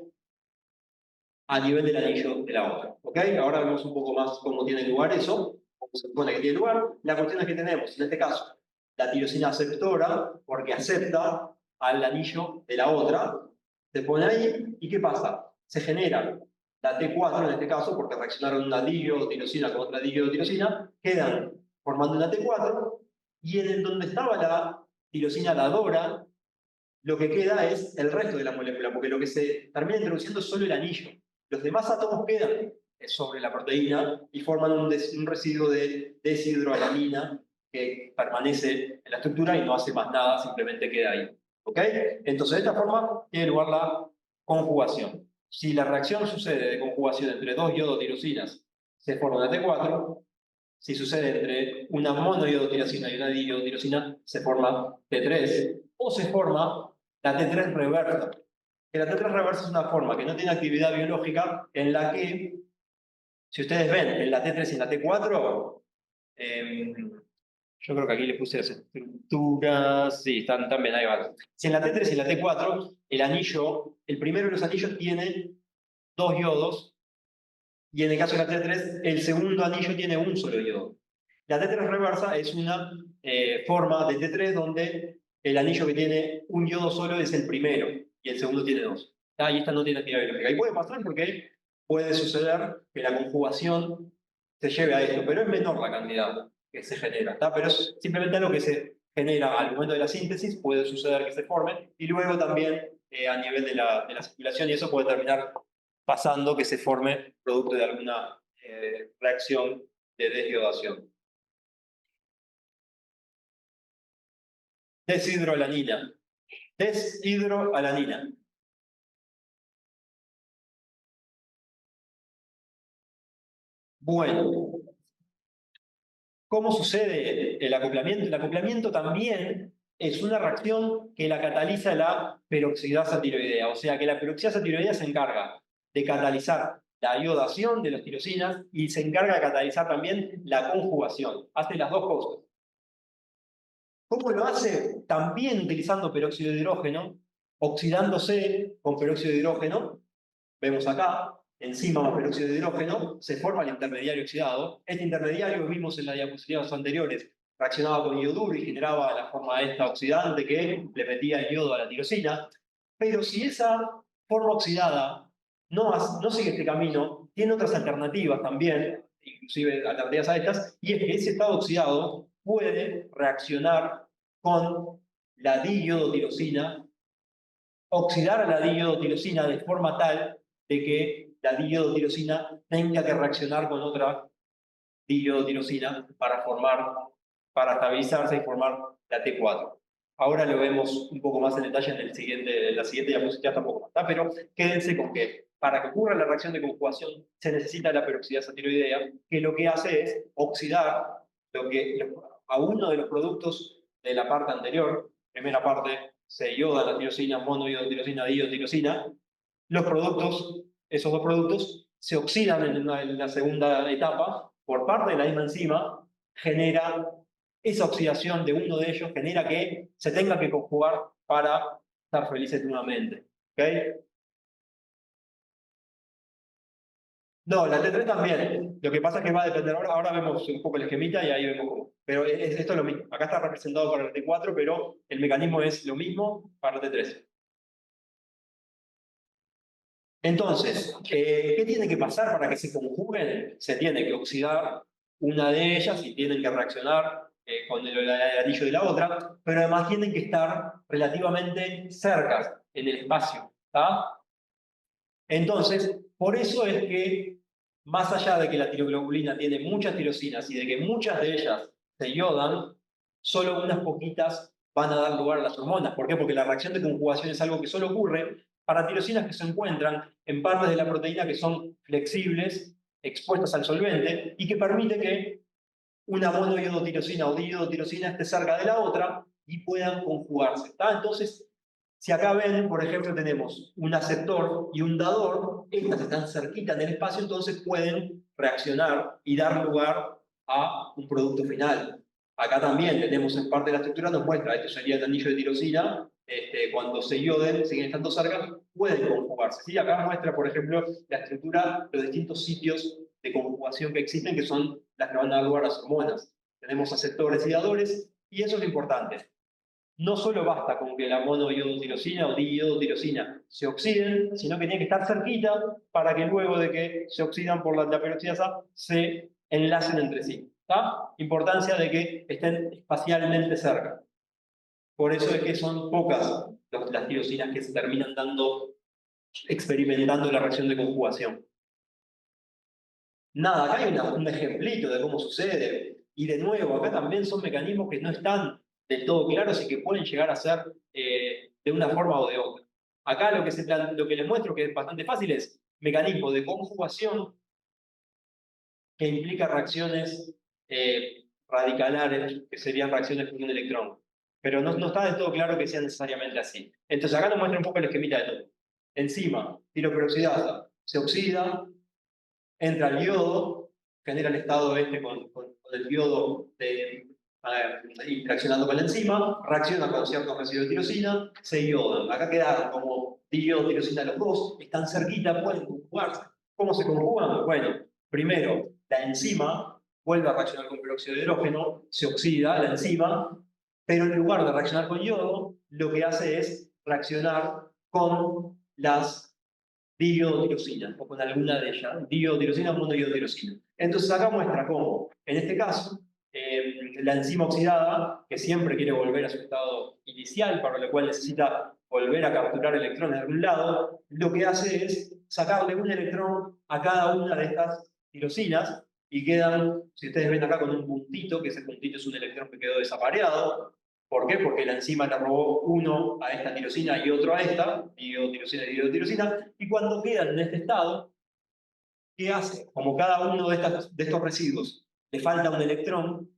A: a nivel del anillo de la otra. ¿Ok? Ahora vemos un poco más cómo tiene lugar eso, cómo se supone que tiene lugar. La cuestión es que tenemos, en este caso, la tirosina aceptora, porque acepta al anillo de la otra, se pone ahí, ¿y qué pasa? Se genera la T4 en este caso, porque reaccionaron una tirosina con otra tirosina, quedan formando una T4, y en donde estaba la tirosina dadora, lo que queda es el resto de la molécula, porque lo que se termina introduciendo es solo el anillo. Los demás átomos quedan sobre la proteína y forman un residuo de deshidroalanina que permanece en la estructura y no hace más nada, simplemente queda ahí. ¿Ok? Entonces, de esta forma tiene lugar la conjugación. Si la reacción sucede de conjugación entre dos iodotirosinas, se forma una T4. Si sucede entre una monoiodotirosina y una diiodotirosina, se forma T3. O se forma la T3 reversa. Que la T3 reversa es una forma que no tiene actividad biológica en la que, si ustedes ven en la T3 y en la T4, yo creo que aquí le puse las estructuras, sí, están bien, ahí va. Si en la T3 y en la T4, el anillo, el primero de los anillos tiene dos yodos, y en el caso de la T3, el segundo anillo tiene un solo yodo. La T3 reversa es una forma de T3 donde el anillo que tiene un yodo solo es el primero y el segundo tiene dos. Y esta no tiene actividad biológica. Y puede pasar porque puede suceder que la conjugación se lleve a esto, pero es menor la cantidad que se genera. Pero es simplemente algo que se genera al momento de la síntesis, puede suceder que se forme, y luego también a nivel de la circulación, y eso puede terminar pasando que se forme producto de alguna reacción de desyodación. Deshidroalanina. Deshidroalanina. Bueno, ¿cómo sucede el acoplamiento? El acoplamiento también es una reacción que la cataliza la peroxidasa tiroidea. O sea que la peroxidasa tiroidea se encarga de catalizar la iodación de las tirosinas y se encarga de catalizar también la conjugación. Hace las dos cosas. ¿Cómo lo hace? También utilizando peróxido de hidrógeno, oxidándose con peróxido de hidrógeno. Vemos acá, enzima más peróxido de hidrógeno, se forma el intermediario oxidado. Este intermediario, vimos en las diapositivas anteriores, reaccionaba con yoduro y generaba la forma esta oxidante que le metía el yodo a la tirosina. Pero si esa forma oxidada no sigue este camino, tiene otras alternativas también, inclusive alternativas a estas, y es que ese estado oxidado puede reaccionar con la diodotirosina, oxidar a la diodotirosina de forma tal de que la diodotirosina tenga que reaccionar con otra diodotirosina para estabilizarse y formar la T4. Ahora lo vemos un poco más en detalle en la siguiente diapositiva, tampoco más, ¿tá? Pero quédense con que para que ocurra la reacción de conjugación se necesita la peroxidasa tiroidea, que lo que hace es oxidar a uno de los productos de la parte anterior. Primera parte, se ioda la tirosina, monoiodotirosina, diodotirosina. Esos dos productos, se oxidan en la segunda etapa por parte de la misma enzima, genera esa oxidación de uno de ellos, genera que se tenga que conjugar para estar felices nuevamente. ¿Okay? No, la T3 también. Lo que pasa es que va a depender, ahora vemos un poco el esquemita y ahí vemos cómo. Pero esto es lo mismo. Acá está representado para la T4, pero el mecanismo es lo mismo para la T3. Entonces, ¿qué tiene que pasar para que se conjuguen? Se tiene que oxidar una de ellas y tienen que reaccionar con el anillo de la otra, pero además tienen que estar relativamente cerca en el espacio. ¿Tá? Entonces, por eso es que, más allá de que la tiroglobulina tiene muchas tirosinas y de que muchas de ellas se iodan, solo unas poquitas van a dar lugar a las hormonas. ¿Por qué? Porque la reacción de conjugación es algo que solo ocurre para tirosinas que se encuentran en partes de la proteína que son flexibles, expuestas al solvente, y que permite que una monoiodotirosina o diiodotirosina esté cerca de la otra y puedan conjugarse. ¿Tá? Entonces, si acá ven, por ejemplo, tenemos un aceptor y un dador, estas están cerquita en el espacio, entonces pueden reaccionar y dar lugar a un producto final. Acá también tenemos en parte de la estructura, nos muestra, este sería el anillo de tirosina, cuando se ioden, siguen estando cerca, pueden conjugarse. ¿Sí? Acá muestra, por ejemplo, la estructura, los distintos sitios de conjugación que existen, que son las que van a dar lugar a las hormonas. Tenemos aceptores y dadores, y eso es lo importante. No solo basta con que la monoiodotirosina o diiodotirosina se oxiden, sino que tiene que estar cerquita para que luego de que se oxidan por la peroxidasa se enlacen entre sí. ¿Tá? Importancia de que estén espacialmente cerca. Por eso es que son pocas las tirosinas que se terminan experimentando la reacción de conjugación. Nada, acá hay un ejemplito de cómo sucede. Y de nuevo, acá también son mecanismos que no están del todo claros y que pueden llegar a ser de una forma o de otra. Acá lo que les muestro, que es bastante fácil, es mecanismo de conjugación que implica reacciones radicalares, que serían reacciones con un electrón. Pero no está del todo claro que sea necesariamente así. Entonces acá nos muestra un poco el esquemita de todo. Enzima, tiroperoxidasa, se oxida, entra el yodo, genera el estado con el yodo interaccionando con la enzima, reacciona con ciertos residuos de tirosina, se iodan. Acá quedaron como tirosina los dos, están cerquita, pueden conjugarse. ¿Cómo se conjugan? Bueno, primero, la enzima vuelve a reaccionar con peróxido de hidrógeno, se oxida la enzima, pero en lugar de reaccionar con yodo, lo que hace es reaccionar con las diiodotirosina, o con alguna de ellas, diiodotirosina o monoiodotirosina. Entonces acá muestra cómo, en este caso, la enzima oxidada, que siempre quiere volver a su estado inicial, para lo cual necesita volver a capturar electrones de algún lado, lo que hace es sacarle un electrón a cada una de estas tirosinas, y quedan, si ustedes ven acá, con un puntito, que ese puntito es un electrón que quedó desapareado. ¿Por qué? Porque la enzima le robó uno a esta tirosina y otro a esta, diotirosina y diotirosina, y cuando quedan en este estado, ¿qué hace? Como cada uno de estos residuos le falta un electrón,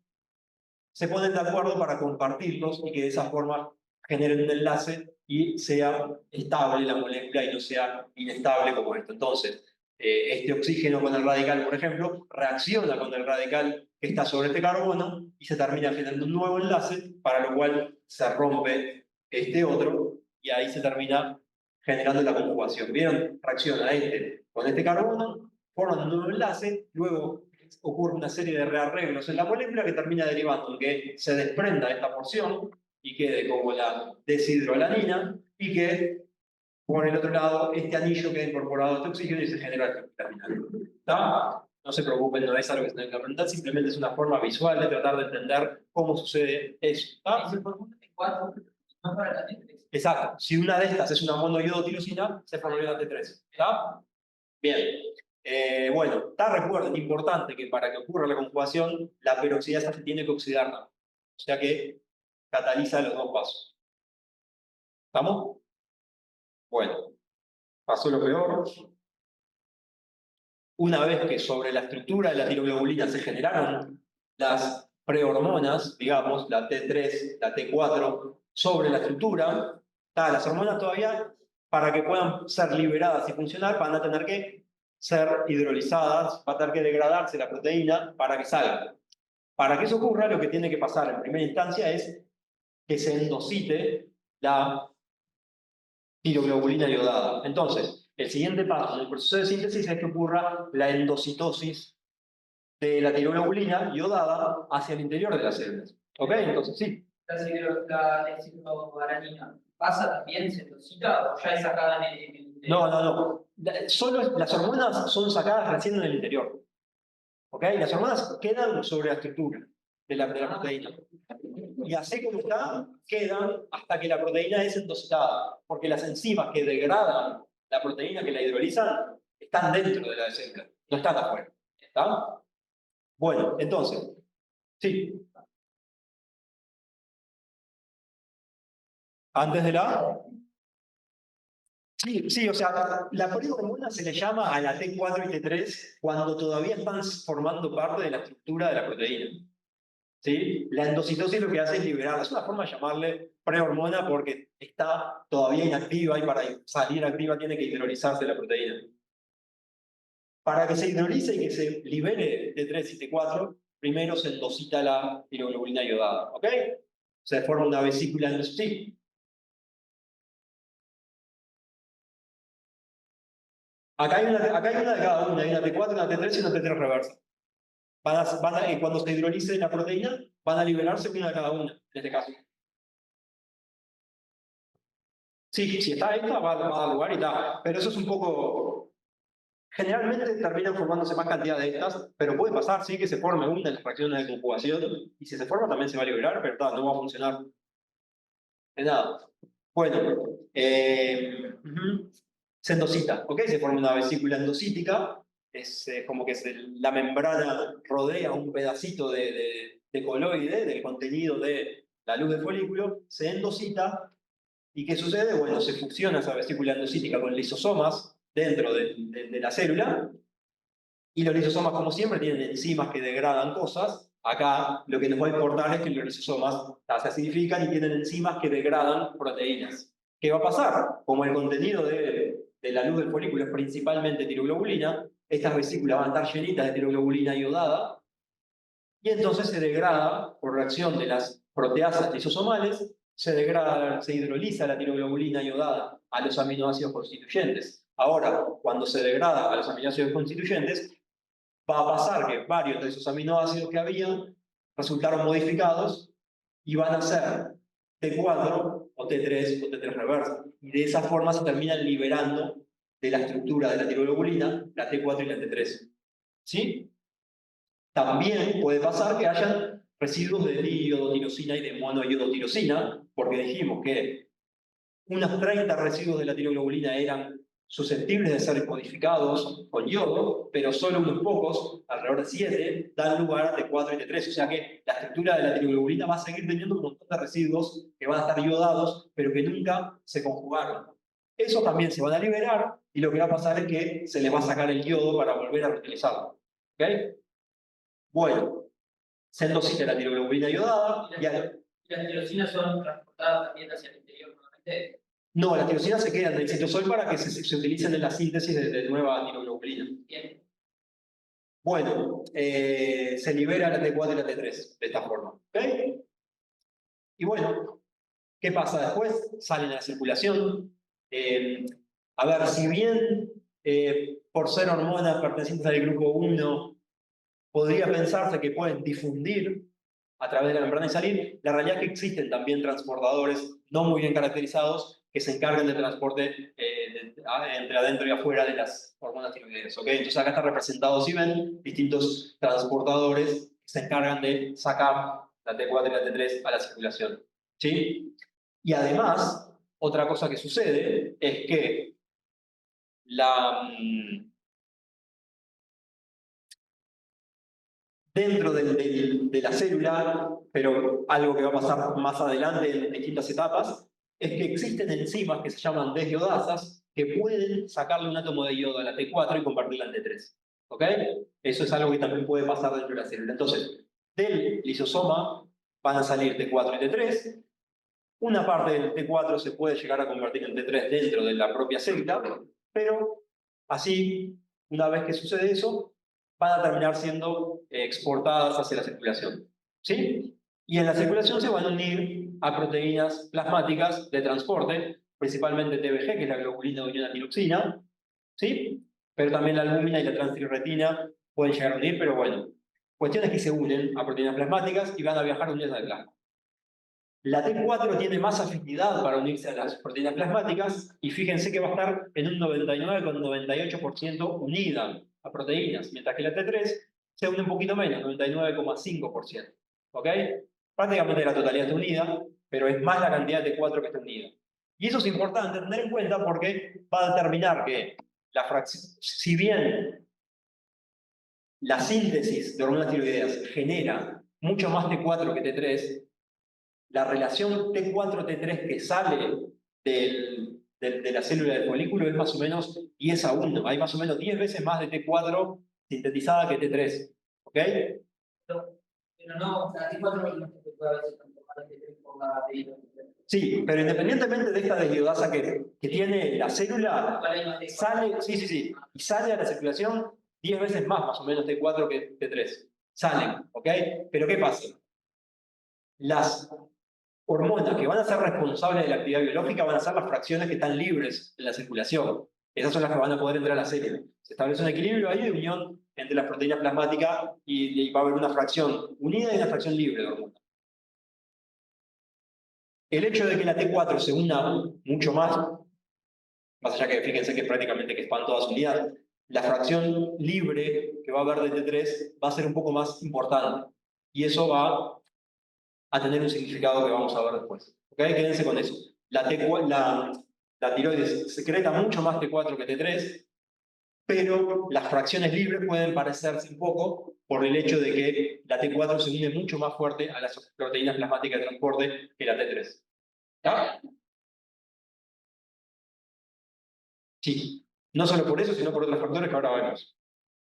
A: se ponen de acuerdo para compartirlos y que de esa forma generen un enlace y sea estable la molécula y no sea inestable como esto. Entonces, este oxígeno con el radical, por ejemplo, reacciona con el radical que está sobre este carbono y se termina generando un nuevo enlace, para lo cual se rompe este otro y ahí se termina generando la conjugación. ¿Vieron? Reacciona este con este carbono, forman un nuevo enlace, luego ocurre una serie de rearreglos en la molécula que termina derivando en que se desprenda esta porción y quede como la deshidroalanina y que por el otro lado este anillo queda incorporado a este oxígeno y se genera el terminal. ¿Está? No se preocupen, no es algo que se tenga que aprender, simplemente es una forma visual de tratar de entender cómo sucede eso. ¿Está? Exacto. Si una de estas es una monoiodotirosina, se formaría la T3. ¿Está? Bien. Bueno, recuerden, importante que para que ocurra la conjugación, la peroxidasa se tiene que oxidar también. O sea que cataliza los dos pasos. ¿Estamos? Bueno, pasó lo peor. Una vez que sobre la estructura de la tiroglobulina se generaron las prehormonas, digamos, la T3, la T4, sobre la estructura, las hormonas todavía, para que puedan ser liberadas y funcionar, van a tener que ser hidrolizadas, va a tener que degradarse la proteína para que salga. Para que eso ocurra, lo que tiene que pasar en primera instancia es que se endocite la tiroglobulina iodada. Entonces, el siguiente paso en el proceso de síntesis es que ocurra la endocitosis de la tiroglobulina iodada hacia el interior de las células. ¿Ok? Entonces, sí.
C: La deshidroalanina pasa también, se endocita o ya es sacada en el interior.
A: No. Solo las hormonas son sacadas recién en el interior. ¿Ok? Las hormonas quedan sobre la estructura de la proteína. Y así como está, quedan hasta que la proteína es endocitada. Porque las enzimas que degradan la proteína, que la hidrolizan, están dentro de la célula, no están afuera. ¿Está? Bueno, entonces, sí. Antes de la... Sí, o sea, la prehormona se le llama a la T4 y T3 cuando todavía están formando parte de la estructura de la proteína. ¿Sí? La endocitosis lo que hace es liberarla. Es una forma de llamarle prehormona porque está todavía inactiva y para salir activa tiene que hidrolizarse la proteína. Para que se hidrolice y que se libere T3 y T4, primero se endocita la tiroglobulina iodada. ¿Ok? Se forma una vesícula endocítica. Acá hay una de cada una, hay una T4, una T3 y una T3 reversa. Cuando se hidrolice la proteína, van a liberarse una de cada una, en este caso. Sí, si está esta, va a dar lugar y tal. Pero eso es un poco... Generalmente terminan formándose más cantidad de estas, pero puede pasar, sí, que se forme una en las reacciones de conjugación, y si se forma también se va a liberar, pero no va a funcionar de nada. Bueno, se endocita, ¿ok? Se forma una vesícula endocítica, es como que la membrana rodea un pedacito de coloide, del contenido de la luz del folículo, se endocita, ¿y qué sucede? Bueno, se fusiona esa vesícula endocítica con lisosomas dentro de la célula, y los lisosomas, como siempre, tienen enzimas que degradan cosas. Acá lo que nos va a importar es que los lisosomas se acidifican y tienen enzimas que degradan proteínas. ¿Qué va a pasar? Como el contenido de la luz del folículo es principalmente tiroglobulina, estas vesículas van a estar llenitas de tiroglobulina iodada, y entonces se degrada por reacción de las proteasas lisosomales, se hidroliza la tiroglobulina iodada a los aminoácidos constituyentes. Ahora, cuando se degrada a los aminoácidos constituyentes, va a pasar que varios de esos aminoácidos que habían resultaron modificados y van a ser T4 o T3 o T3 reversa. Y de esa forma se terminan liberando de la estructura de la tiroglobulina la T4 y la T3. ¿Sí? También puede pasar que hayan residuos de diiodotirosina y de monoiodotirosina, porque dijimos que unos 30 residuos de la tiroglobulina eran susceptibles de ser modificados con yodo, pero solo unos pocos, alrededor de 7, dan lugar a T4 y T3. O sea que la estructura de la tiroglobulina va a seguir teniendo un montón de residuos que van a estar iodados, pero que nunca se conjugaron. Esos también se van a liberar y lo que va a pasar es que se les va a sacar el yodo para volver a reutilizarlo. ¿Ok? Bueno, se endocita la tiroglobulina iodada
C: y las tirosinas son transportadas también hacia el interior nuevamente.
A: No, las tirosinas se quedan del citosol para que se utilicen en la síntesis de nueva tiroglobulinina.
C: Bien.
A: Bueno, se libera la T4 y la T3 de esta forma. ¿Ok? Y bueno, ¿qué pasa después? Salen a la circulación. A ver, si bien por ser hormonas pertenecientes al grupo 1, podría pensarse que pueden difundir a través de la membrana y salir, la realidad es que existen también transportadores no muy bien caracterizados que se encargan del transporte entre adentro y afuera de las hormonas tiroideas. ¿Okay? Entonces acá está representado, si ven, distintos transportadores que se encargan de sacar la T4 y la T3 a la circulación. ¿Sí? Y además, otra cosa que sucede es que dentro de la célula, pero algo que va a pasar más adelante en distintas etapas, es que existen enzimas que se llaman desiodasas que pueden sacarle un átomo de yodo a la T4 y convertirla en T3. ¿Ok? Eso es algo que también puede pasar dentro de la célula. Entonces, del lisosoma van a salir T4 y T3. Una parte del T4 se puede llegar a convertir en T3 dentro de la propia célula, pero así, una vez que sucede eso, van a terminar siendo exportadas hacia la circulación. ¿Sí? Y en la circulación se van a unir a proteínas plasmáticas de transporte, principalmente TBG, que es la globulina de unión a tiroxina, ¿sí? Pero también la albúmina y la transtirretina pueden llegar a unir, pero bueno. Cuestiones que se unen a proteínas plasmáticas y van a viajar unidas al plasma. La T4 tiene más afinidad para unirse a las proteínas plasmáticas y fíjense que va a estar en un 99,98% unida a proteínas, mientras que la T3 se une un poquito menos, 99,5%. ¿Ok? Prácticamente la totalidad está unida, pero es más la cantidad de T4 que está unida. Y eso es importante tener en cuenta porque va a determinar que la fracción, si bien la síntesis de hormonas tiroideas genera mucho más T4 que T3, la relación T4-T3 que sale de la célula del folículo es más o menos 10:1. Hay más o menos 10 veces más de T4 sintetizada que T3. ¿Ok?
C: Pero no, la T4 no se puede a veces transformar en T3 por la T4.
A: Sí, pero independientemente de esta deshidrasa que tiene la célula, sale, sí, y sale a la circulación 10 veces más o menos T4 que T3. Salen, ¿ok? Pero ¿qué pasa? Las hormonas que van a ser responsables de la actividad biológica van a ser las fracciones que están libres en la circulación. Esas son las que van a poder entrar a la célula. Se establece un equilibrio ahí de unión entre las proteínas plasmáticas y va a haber una fracción unida y una fracción libre de hormonas. El hecho de que la T4 se una mucho más allá que fíjense que prácticamente que están todas unidas, la fracción libre que va a haber de T3 va a ser un poco más importante. Y eso va a tener un significado que vamos a ver después. ¿Ok? Quédense con eso. La tiroides secreta mucho más T4 que T3, pero las fracciones libres pueden parecerse un poco por el hecho de que la T4 se une mucho más fuerte a las proteínas plasmáticas de transporte que la T3. ¿Está? Sí. No solo por eso, sino por otros factores que ahora vemos.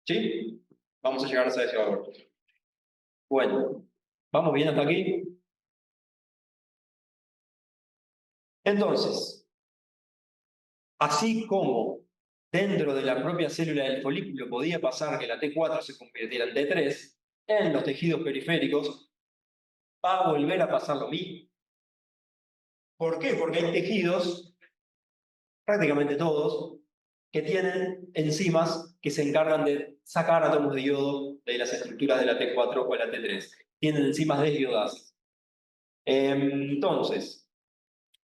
A: ¿Sí? Vamos a llegar a eso ahora. Bueno, ¿vamos bien hasta aquí? Entonces, así como dentro de la propia célula del folículo podía pasar que la T4 se convirtiera en T3, en los tejidos periféricos va a volver a pasar lo mismo. ¿Por qué? Porque hay tejidos, prácticamente todos, que tienen enzimas que se encargan de sacar átomos de yodo de las estructuras de la T4 o la T3. Tienen enzimas deshiodasas. Entonces,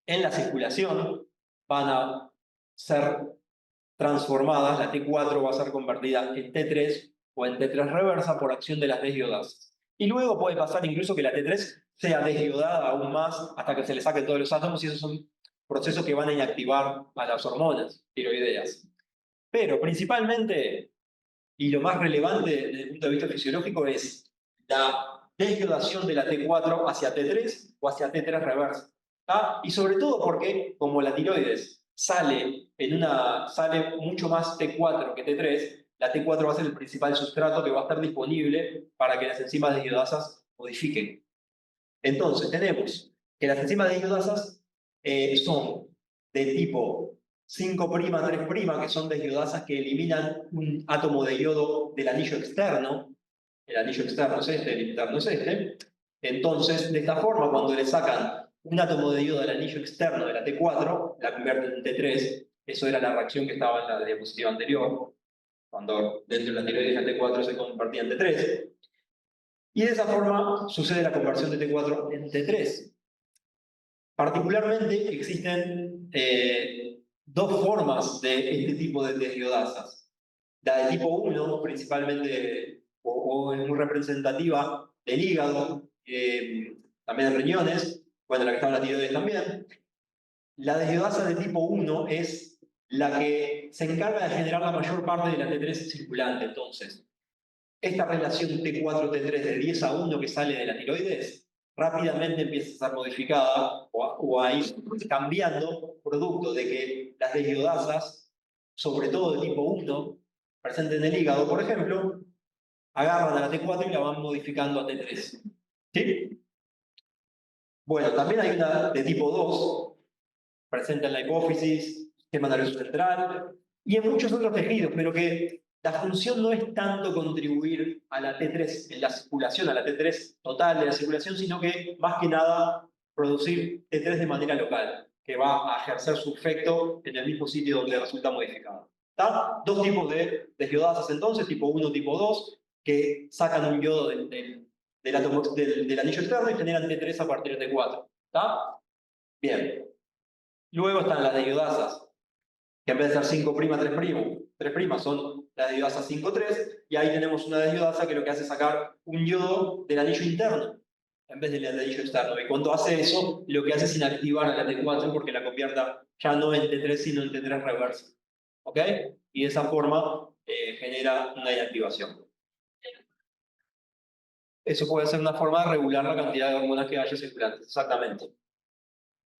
A: en la circulación van a ser transformadas, la T4 va a ser convertida en T3 o en T3 reversa por acción de las deshiodasas. Y luego puede pasar incluso que la T3 sea deshiodada aún más hasta que se le saquen todos los átomos y esos son procesos que van a inactivar a las hormonas tiroideas. Pero principalmente, y lo más relevante desde el punto de vista fisiológico, es la deshidratación de la T4 hacia T3 o hacia T3 reversa. ¿Ah? Y sobre todo porque, como la tiroides sale mucho más T4 que T3, la T4 va a ser el principal sustrato que va a estar disponible para que las enzimas deshidratasas modifiquen. Entonces, tenemos que las enzimas deshidratasas son de tipo 5', 3', que son deshiodasas que eliminan un átomo de yodo del anillo externo. El anillo externo es este, el interno es este. Entonces, de esta forma, cuando le sacan un átomo de yodo del anillo externo de la T4, la convierten en T3. Eso era la reacción que estaba en la diapositiva anterior, cuando dentro de la tiroides la T4 se convertía en T3. Y de esa forma sucede la conversión de T4 en T3. Particularmente existen dos formas de este tipo de deshiodasas. La de tipo 1, principalmente, o es muy representativa del hígado, también de riñones, bueno, la que está en la tiroides también. La deshiodasa de tipo 1 es la que se encarga de generar la mayor parte de la T3 circulante. Entonces, esta relación T4-T3 de 10:1 que sale de la tiroides rápidamente empieza a ser modificada o a ir cambiando, producto de que las deshiodasas, sobre todo de tipo 1, presentes en el hígado, por ejemplo, agarran a la T4 y la van modificando a T3. ¿Sí? Bueno, también hay una de tipo 2, presente en la hipófisis, sistema nervioso central y en muchos otros tejidos, pero que la función no es tanto contribuir a la T3 en la circulación, a la T3 total de la circulación, sino que más que nada producir T3 de manera local, que va a ejercer su efecto en el mismo sitio donde resulta modificado. ¿Está? Dos tipos de deshiodasas entonces, tipo 1, tipo 2, que sacan un yodo del anillo externo y generan T3 a partir de T4. ¿Está? Bien. Luego están las deshiodasas, que en vez de ser 5', 3', son las deshiodasas 5'3, y ahí tenemos una deshiodasa que lo que hace es sacar un yodo del anillo interno, en vez del anillo externo. Y cuando hace eso, lo que hace es inactivar a la T4 porque la convierta ya no en T3, sino en T3 reversa. ¿Ok? Y de esa forma genera una inactivación. Eso puede ser una forma de regular la cantidad de hormonas que haya circulantes. Exactamente.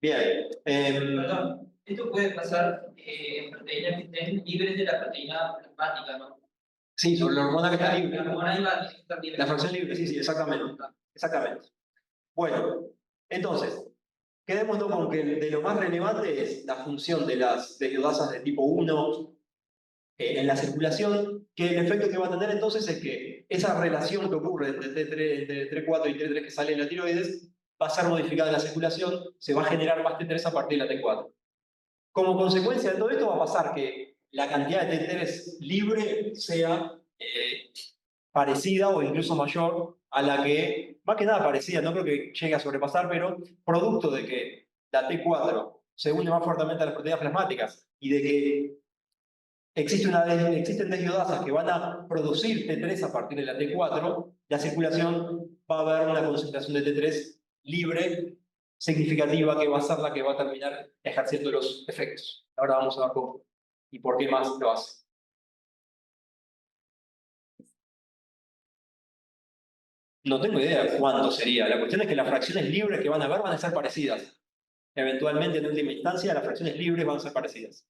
A: Bien.
C: Perdón, esto puede pasar en proteínas que estén libres de la proteína plasmática, ¿no?
A: Sí, sobre la hormona que está libre.
C: La hormona está libre.
A: La fracción libre, sí, exactamente. Exactamente. Bueno, entonces, quedémonos con que de lo más relevante es la función de las deshiodasas de tipo 1 en la circulación, que el efecto que va a tener entonces es que esa relación que ocurre entre T4 y T3 que sale en la tiroides va a ser modificada en la circulación, se va a generar más T3 a partir de la T4. Como consecuencia de todo esto va a pasar que la cantidad de T3 libre sea parecida o incluso mayor a la que, más que nada parecida, no creo que llegue a sobrepasar, pero producto de que la T4 se une más fuertemente a las proteínas plasmáticas y de que existen deshiodasas que van a producir T3 a partir de la T4, la circulación va a haber una concentración de T3 libre significativa que va a ser la que va a terminar ejerciendo los efectos. Ahora vamos a ver cómo y por qué más lo hace. No tengo idea de cuánto sería. La cuestión es que las fracciones libres que van a haber van a ser parecidas. Eventualmente, en última instancia, las fracciones libres van a ser parecidas.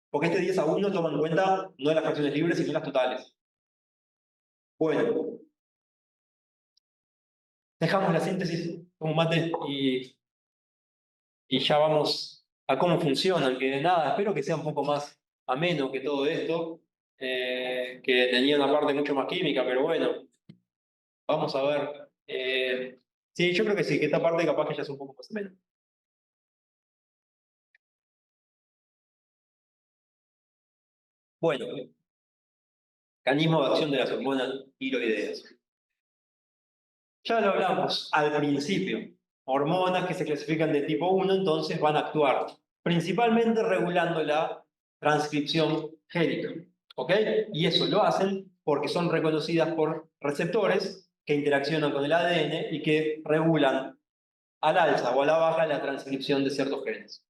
A: Porque este 10:1 toma en cuenta no las fracciones libres, sino las totales. Bueno, dejamos la síntesis como mate y ya vamos a cómo funcionan. Que de nada, espero que sea un poco más ameno que todo esto, que tenía una parte mucho más química, pero bueno, vamos a ver. Sí, yo creo que sí, que esta parte capaz que ya es un poco más ameno. Bueno, mecanismo de acción de las hormonas tiroideas. Ya lo hablamos al principio. Hormonas que se clasifican de tipo 1, entonces van a actuar principalmente regulando la transcripción génica. ¿Ok? Y eso lo hacen porque son reconocidas por receptores que interaccionan con el ADN y que regulan al alza o a la baja la transcripción de ciertos genes.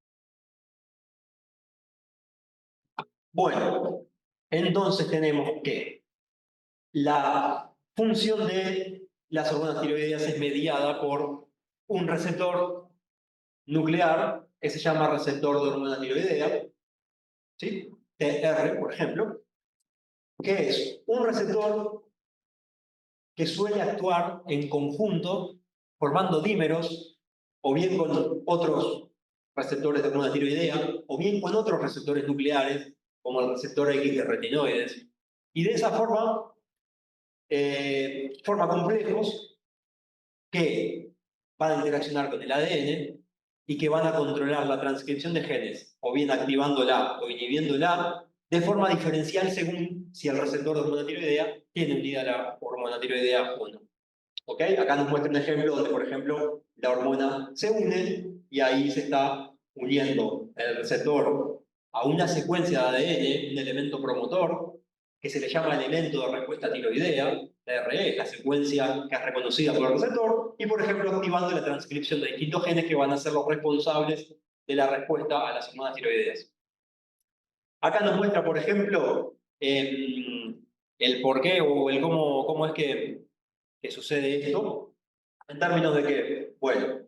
A: Bueno, entonces tenemos que la función de las hormonas tiroideas es mediada por un receptor nuclear que se llama receptor de hormona tiroidea, ¿sí? TR, por ejemplo, que es un receptor que suele actuar en conjunto formando dímeros o bien con otros receptores de hormona tiroidea, o bien con otros receptores nucleares, como el receptor X de retinoides. Y de esa forma, forma complejos que van a interaccionar con el ADN y que van a controlar la transcripción de genes, o bien activándola o inhibiéndola, de forma diferencial según si el receptor de hormona tiroidea tiene unida la hormona tiroidea o no. ¿Ok? Acá nos muestra un ejemplo donde, por ejemplo, la hormona se une y ahí se está uniendo el receptor a una secuencia de ADN, un elemento promotor, que se le llama elemento de respuesta tiroidea, TRE, la secuencia que es reconocida por el receptor, y por ejemplo activando la transcripción de distintos genes que van a ser los responsables de la respuesta a las hormonas tiroideas. Acá nos muestra, por ejemplo, el por qué o el cómo es que sucede esto, en términos de que, bueno,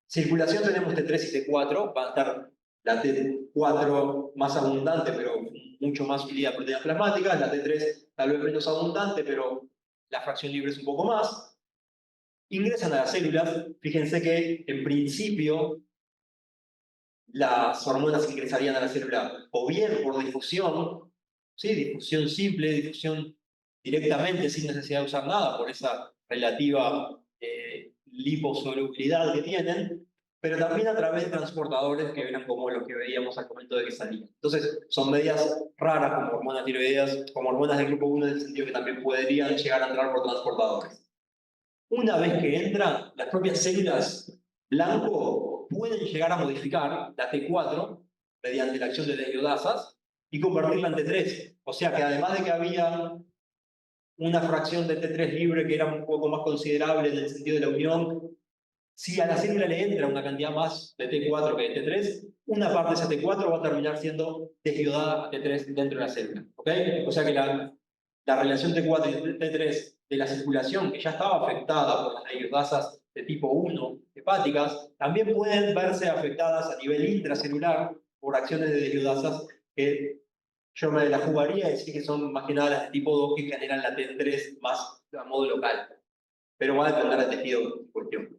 A: circulación tenemos T3 y T4, va a estar la T4 más abundante, pero mucho más unida a proteínas plasmáticas, la T3 tal vez menos abundante, pero la fracción libre es un poco más. Ingresan a las células, fíjense que en principio las hormonas ingresarían a la célula o bien por difusión, ¿sí? Difusión simple, difusión directamente sin necesidad de usar nada por esa relativa liposolubilidad que tienen, pero también a través de transportadores que eran como los que veíamos al momento de que salían. Entonces, son medidas raras como hormonas tiroideas, como hormonas del grupo 1 en el sentido que también podrían llegar a entrar por transportadores. Una vez que entran, las propias células blanco pueden llegar a modificar la T4 mediante la acción de deshidrasas y convertirla en T3. O sea que además de que había una fracción de T3 libre que era un poco más considerable en el sentido de la unión, si a la célula le entra una cantidad más de T4 que de T3, una parte de esa T4 va a terminar siendo deshidrada a T3 dentro de la célula. ¿Okay? O sea que la relación T4 y T3 de la circulación, que ya estaba afectada por las deshidrasas de tipo 1 hepáticas, también pueden verse afectadas a nivel intracelular por acciones de deshidrasas que yo me la jugaría y decir que son más que nada las de tipo 2 que generan la T3 más a modo local. Pero va a depender del tejido en cuestión.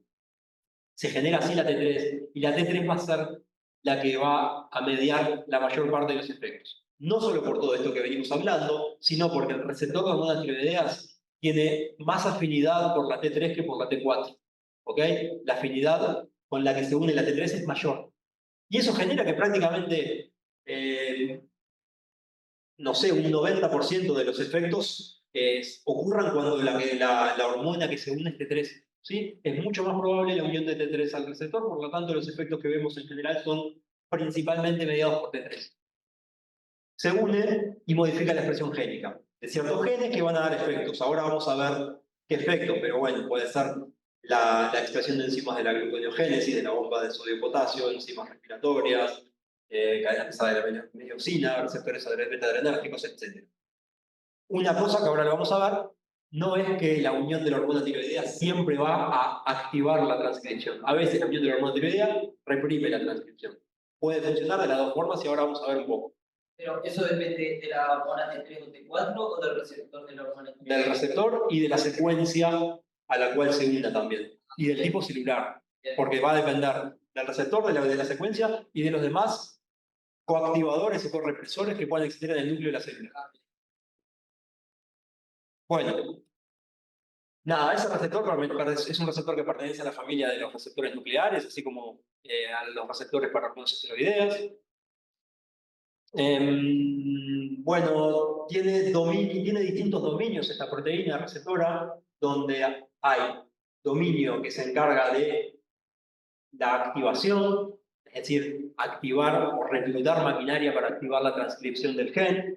A: Se genera así la T3 y la T3 va a ser la que va a mediar la mayor parte de los efectos. No solo por todo esto que venimos hablando, sino porque el receptor de hormonas tiroideas tiene más afinidad por la T3 que por la T4. ¿Ok? La afinidad con la que se une la T3 es mayor. Y eso genera que prácticamente, no sé, un 90% de los efectos ocurran cuando la hormona que se une es T3. ¿Sí? Es mucho más probable la unión de T3 al receptor, por lo tanto los efectos que vemos en general son principalmente mediados por T3. Se une y modifica la expresión génica de ciertos genes que van a dar efectos. Ahora vamos a ver qué efectos, pero bueno, puede ser la expresión de enzimas de la gluconeogénesis, de la bomba de sodio-potasio, enzimas respiratorias, cadena pesada de la mediocina, receptores beta-adrenérgicos, etc. Una cosa que ahora lo vamos a ver, no es que la unión de la hormona tiroidea siempre va a activar la transcripción. A veces la unión de la hormona tiroidea reprime la transcripción. Puede funcionar de las dos formas y ahora vamos a ver un poco.
C: Pero eso depende de la hormona T3 o T4 o del receptor de la hormona T3.
A: Del receptor y de la secuencia a la cual se una también. Y del tipo celular. Porque va a depender del receptor, de la secuencia y de los demás coactivadores o correpresores que puedan existir en el núcleo de la célula. Bueno, nada, ese receptor es un receptor que pertenece a la familia de los receptores nucleares, así como a los receptores para hormonas esteroideas. Bueno, tiene distintos dominios esta proteína receptora, donde hay dominio que se encarga de la activación, es decir, activar o reclutar maquinaria para activar la transcripción del gen.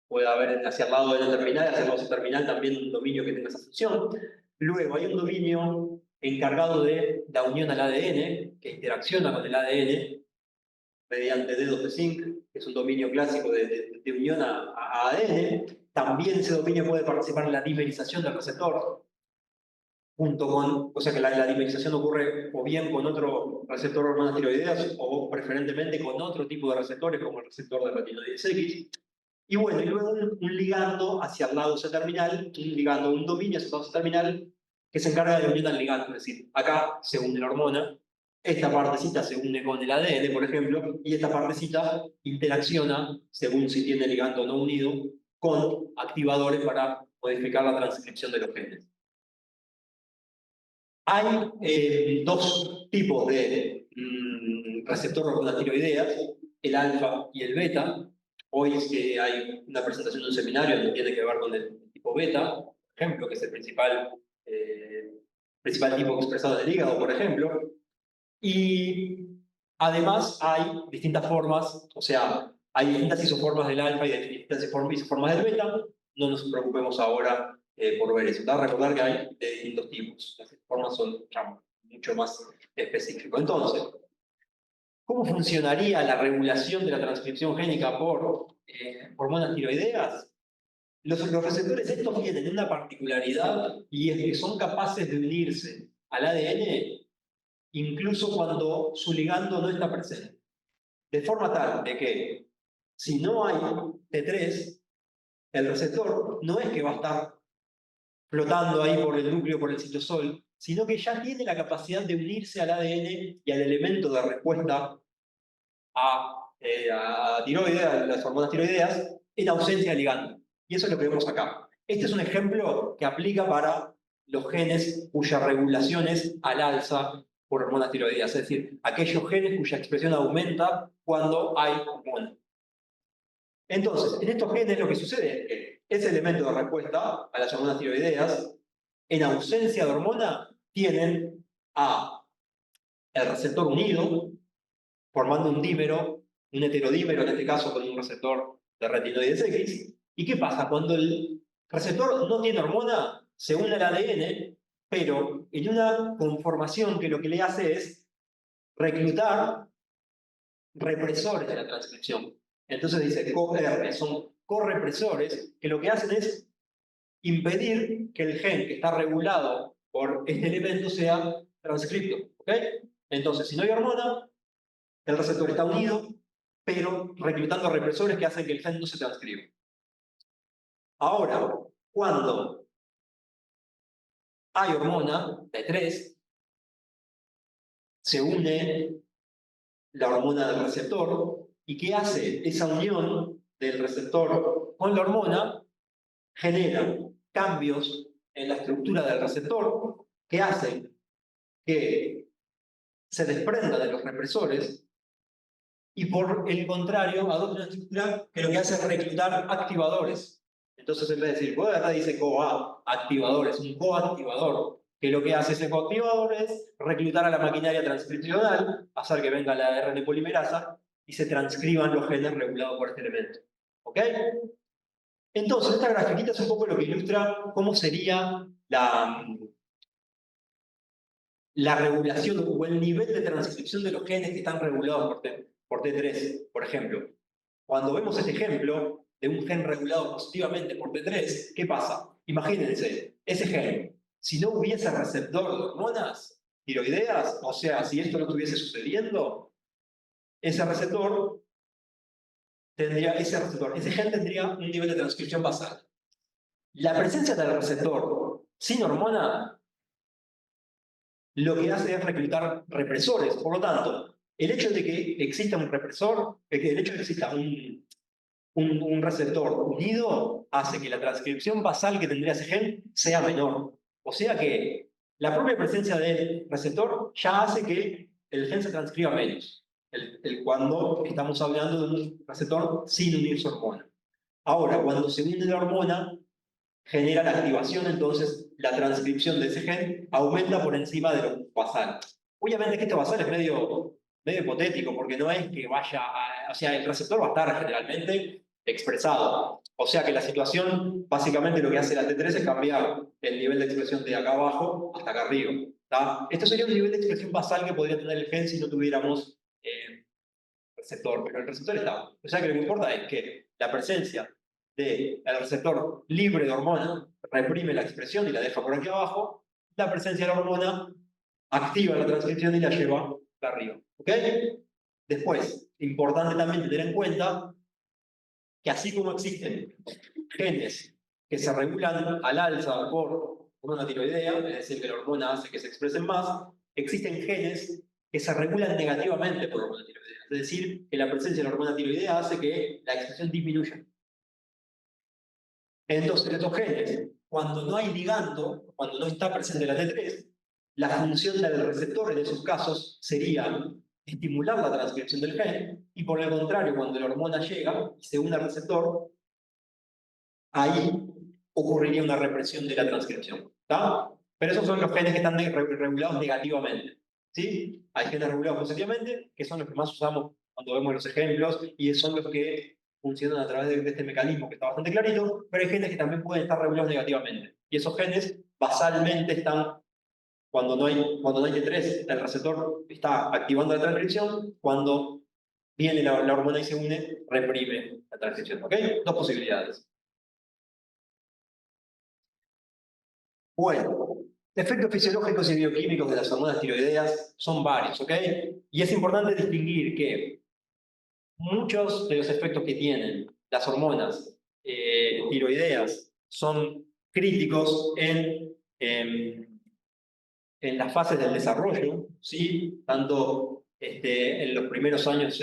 A: Puede haber hacia el lado de la terminal, hacia el lado terminal también un dominio que tenga esa función. Luego hay un dominio encargado de la unión al ADN, que interacciona con el ADN mediante dedos de zinc, que es un dominio clásico de unión a ADN. También ese dominio puede participar en la dimerización del receptor, o sea que la dimerización ocurre o bien con otro receptor de hormonas tiroideas o preferentemente con otro tipo de receptores como el receptor de retinoides X. Y bueno, y luego un ligando hacia el lado C-terminal, un dominio hacia el lado C-terminal que se encarga de la unión al ligando. Es decir, acá se une la hormona esta partecita se une con el ADN, por ejemplo, y esta partecita interacciona, según si tiene ligando no unido, con activadores para modificar la transcripción de los genes. Hay dos tipos de receptor hormonatiroideas, el alfa y el beta. Hoy hay una presentación de un seminario que tiene que ver con el tipo beta, por ejemplo, que es el principal tipo expresado en el hígado, por ejemplo. Y además hay distintas formas, o sea, hay distintas isoformas del alfa y distintas isoformas del beta. No nos preocupemos ahora por ver eso. Da recordar que hay de distintos tipos. Las isoformas son ya mucho más específicos. Entonces, ¿cómo funcionaría la regulación de la transcripción génica por hormonas tiroideas? Los receptores estos tienen una particularidad y es que son capaces de unirse al ADN incluso cuando su ligando no está presente. De forma tal de que si no hay T3, el receptor no es que va a estar flotando ahí por el núcleo, por el citosol, sino que ya tiene la capacidad de unirse al ADN y al elemento de respuesta a tiroides, a las hormonas tiroideas, en ausencia de ligando. Y eso es lo que vemos acá. Este es un ejemplo que aplica para los genes cuya regulación es al alza por hormonas tiroideas, es decir, aquellos genes cuya expresión aumenta cuando hay hormona. Entonces, en estos genes lo que sucede es que ese elemento de respuesta a las hormonas tiroideas, en ausencia de hormona, tienen a el receptor unido, formando un dímero, un heterodímero en este caso con un receptor de retinoides X. ¿Y qué pasa? Cuando el receptor no tiene hormona, se une al ADN, pero en una conformación que lo que le hace es reclutar represores de la transcripción. Entonces dice CoR, son correpresores que lo que hacen es impedir que el gen que está regulado por este elemento sea transcripto. ¿Ok? Entonces, si no hay hormona, el receptor está unido, pero reclutando represores que hacen que el gen no se transcriba. Ahora, cuando hay hormona T3, se une la hormona del receptor, ¿y qué hace? Esa unión del receptor con la hormona genera cambios en la estructura del receptor que hacen que se desprenda de los represores y por el contrario adopta una estructura que lo que hace es reclutar activadores. Entonces en vez de decir CoA, dice CoA, activadores, un coactivador, que lo que hace ese coactivador es reclutar a la maquinaria transcripcional, hacer que venga la ARN polimerasa y se transcriban los genes regulados por este elemento. ¿Ok? Entonces, esta grafiquita es un poco lo que ilustra cómo sería la regulación o el nivel de transcripción de los genes que están regulados por T3, por ejemplo. Cuando vemos este ejemplo de un gen regulado positivamente por T3, ¿qué pasa? Imagínense, ese gen, si no hubiese receptor de hormonas tiroideas, o sea, si esto no estuviese sucediendo, ese gen tendría un nivel de transcripción basal. La presencia del receptor sin hormona lo que hace es reclutar represores. Por lo tanto, el hecho de que exista un represor, el hecho de que exista un receptor unido, hace que la transcripción basal que tendría ese gen sea menor. O sea que la propia presencia del receptor ya hace que el gen se transcriba menos, cuando estamos hablando de un receptor sin unir su hormona. Ahora, cuando se une la hormona, genera la activación, entonces la transcripción de ese gen aumenta por encima de lo basal. Obviamente que este basal es medio hipotético, porque no es que vaya o sea, el receptor va a estar generalmente expresado. O sea que la situación, básicamente lo que hace la T3 es cambiar el nivel de expresión de acá abajo hasta acá arriba. ¿Tá? Esto sería un nivel de expresión basal que podría tener el gen si no tuviéramos receptor, pero el receptor está. O sea que lo que importa es que la presencia del receptor libre de hormona reprime la expresión y la deja por aquí abajo, la presencia de la hormona activa la transcripción y la lleva para arriba. ¿Ok? Después, importante también tener en cuenta que así como existen genes que se regulan al alza por hormona tiroidea, es decir, que la hormona hace que se expresen más, existen genes que se regulan negativamente por la hormona tiroidea. Es decir, que la presencia de la hormona tiroidea hace que la expresión disminuya. Entonces, estos genes, cuando no hay ligando, cuando no está presente la T3, la función del receptor en esos casos sería estimular la transcripción del gen, y por el contrario, cuando la hormona llega y se une al receptor, ahí ocurriría una represión de la transcripción. ¿Está? Pero esos son los genes que están regulados negativamente. ¿Sí? Hay genes regulados positivamente, que son los que más usamos cuando vemos los ejemplos, y son los que funcionan a través de este mecanismo que está bastante clarito, pero hay genes que también pueden estar regulados negativamente. Y esos genes basalmente están, cuando no hay T3, el receptor está activando la transcripción, cuando viene la hormona y se une, reprime la transcripción. ¿Ok? Dos posibilidades. Bueno, efectos fisiológicos y bioquímicos de las hormonas tiroideas son varios, ¿ok? Y es importante distinguir que muchos de los efectos que tienen las hormonas tiroideas son críticos en las fases del desarrollo, ¿sí? Tanto en los primeros años,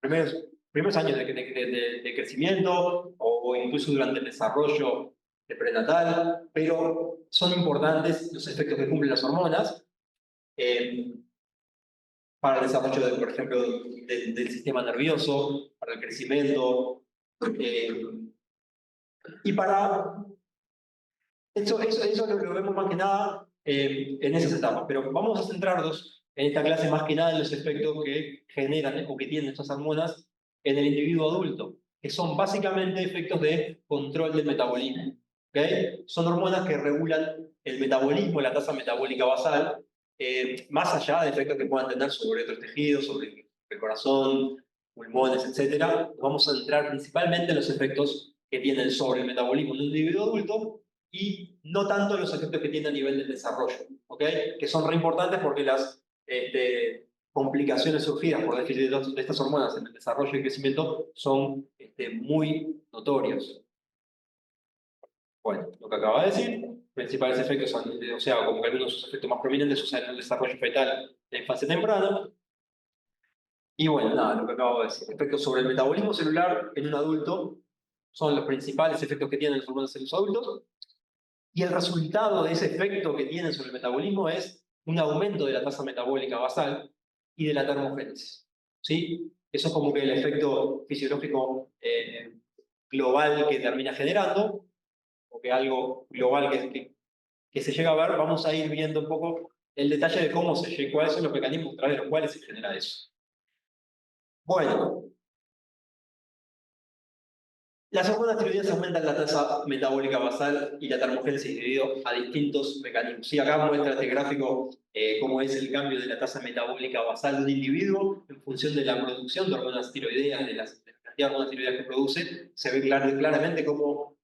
A: primeros años de crecimiento o incluso durante el desarrollo prenatal, pero son importantes los efectos que cumplen las hormonas para el desarrollo, por ejemplo, del sistema nervioso, para el crecimiento, y para... Eso lo vemos más que nada en esas etapas, pero vamos a centrarnos en esta clase más que nada en los efectos que generan o que tienen estas hormonas en el individuo adulto, que son básicamente efectos de control del metabolismo. ¿Okay? Son hormonas que regulan el metabolismo, la tasa metabólica basal, más allá de efectos que puedan tener sobre otros tejidos, sobre el corazón, pulmones, etc. Vamos a centrar principalmente en los efectos que tienen sobre el metabolismo en un individuo adulto, y no tanto los efectos que tiene a nivel del desarrollo, ¿ok? Que son re importantes porque las complicaciones surgidas por déficit de estas hormonas en el desarrollo y crecimiento son muy notorios. Bueno, lo que acaba de decir, principales efectos son, o sea, como que algunos de sus efectos más prominentes son en el desarrollo fetal de infancia temprana. Y bueno, nada, lo que acabo de decir. Efectos sobre el metabolismo celular en un adulto son los principales efectos que tienen las hormonas en los adultos. Y el resultado de ese efecto que tienen sobre el metabolismo es un aumento de la tasa metabólica basal y de la termogénesis. ¿Sí? Eso es como que el efecto fisiológico global que termina generando, o que algo global que se llega a ver. Vamos a ir viendo un poco el detalle de cómo cuáles son los mecanismos a través de los cuales se genera eso. Bueno, las hormonas tiroideas aumentan la tasa metabólica basal y la termogénesis debido a distintos mecanismos. Sí, acá muestra este gráfico cómo es el cambio de la tasa metabólica basal de un individuo en función de la producción de hormonas tiroideas, de la cantidad de hormonas tiroideas que produce. Se ve claramente cómo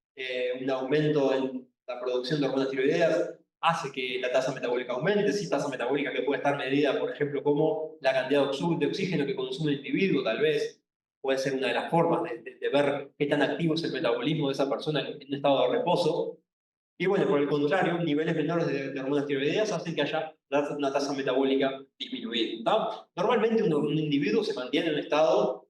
A: un aumento en la producción de hormonas tiroideas hace que la tasa metabólica aumente. Sí, tasa metabólica que puede estar medida, por ejemplo, como la cantidad de oxígeno que consume el individuo, tal vez. Puede ser una de las formas de ver qué tan activo es el metabolismo de esa persona en un estado de reposo. Y bueno, por el contrario, niveles menores de hormonas tiroideas hacen que haya una tasa metabólica disminuida. ¿No? Normalmente un individuo se mantiene en un estado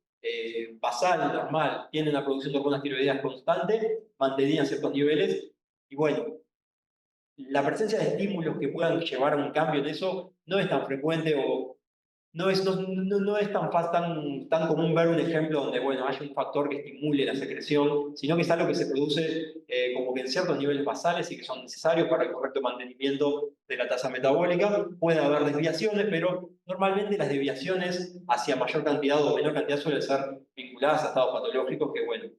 A: basal, normal, tiene una producción de hormonas tiroideas constante, mantenida a ciertos niveles, y bueno, la presencia de estímulos que puedan llevar a un cambio en eso no es tan frecuente, o no es tan común ver un ejemplo donde, bueno, haya un factor que estimule la secreción, sino que es algo que se produce como que en ciertos niveles basales y que son necesarios para el correcto mantenimiento de la tasa metabólica. Puede haber desviaciones, pero normalmente las desviaciones hacia mayor cantidad o menor cantidad suelen ser vinculadas a estados patológicos que, bueno,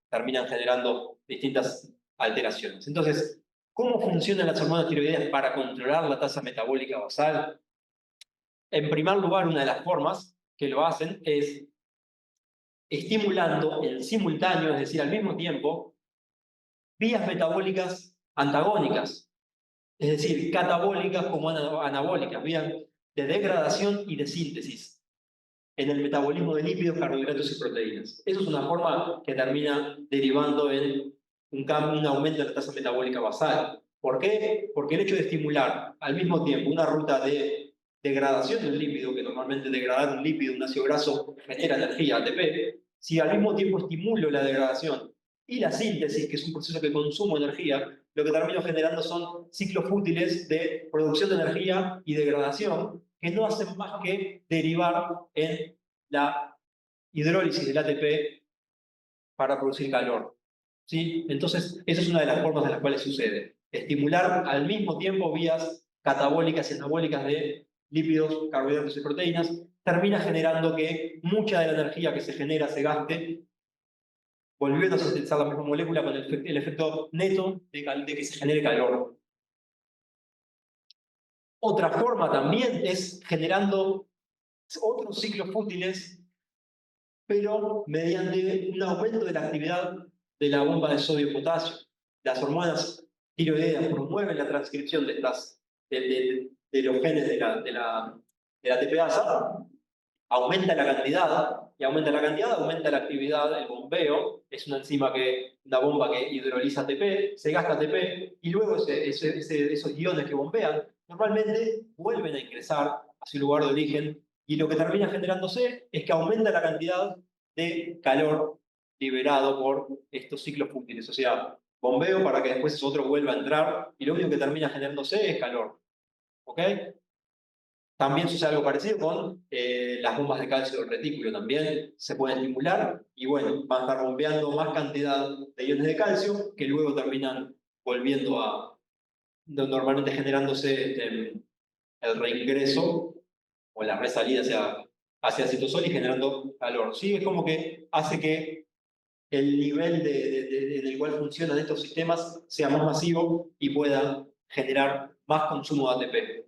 A: terminan generando distintas alteraciones. Entonces, ¿cómo funcionan las hormonas tiroideas para controlar la tasa metabólica basal? En primer lugar, una de las formas que lo hacen es estimulando en simultáneo, es decir, al mismo tiempo, vías metabólicas antagónicas, es decir, catabólicas como anabólicas, vías de degradación y de síntesis en el metabolismo de lípidos, carbohidratos y proteínas. Eso es una forma que termina derivando en un aumento de la tasa metabólica basal. ¿Por qué? Porque el hecho de estimular al mismo tiempo una ruta de degradación del lípido, que normalmente degradar un lípido, un ácido graso, genera energía, ATP, si al mismo tiempo estimulo la degradación y la síntesis, que es un proceso que consumo energía, lo que termino generando son ciclos fútiles de producción de energía y degradación, que no hacen más que derivar en la hidrólisis del ATP para producir calor. ¿Sí? Entonces, esa es una de las formas en las cuales sucede. Estimular al mismo tiempo vías catabólicas y anabólicas de lípidos, carbohidratos y proteínas, termina generando que mucha de la energía que se genera se gaste volviendo a sintetizar la misma molécula con el efecto neto de que se genere calor. Otra forma también es generando otros ciclos fútiles, pero mediante un aumento de la actividad de la bomba de sodio-potasio. Las hormonas tiroideas promueven la transcripción de los genes de la TPasa, aumenta la cantidad, y aumenta la cantidad, aumenta la actividad, el bombeo, es una bomba que hidroliza ATP, se gasta ATP, y luego esos iones que bombean, normalmente vuelven a ingresar a su lugar de origen, y lo que termina generándose es que aumenta la cantidad de calor liberado por estos ciclos fútiles, o sea, bombeo para que después eso otro vuelva a entrar, y lo único que termina generándose es calor. ¿Ok? También sucede algo parecido con las bombas de calcio del retículo, también se pueden estimular y bueno, van a estar bombeando más cantidad de iones de calcio que luego terminan volviendo normalmente generándose el reingreso o la resalida hacia citosol y generando calor. Sí, es como que hace que el nivel en el cual funcionan estos sistemas sea más masivo y pueda generar más consumo de ATP.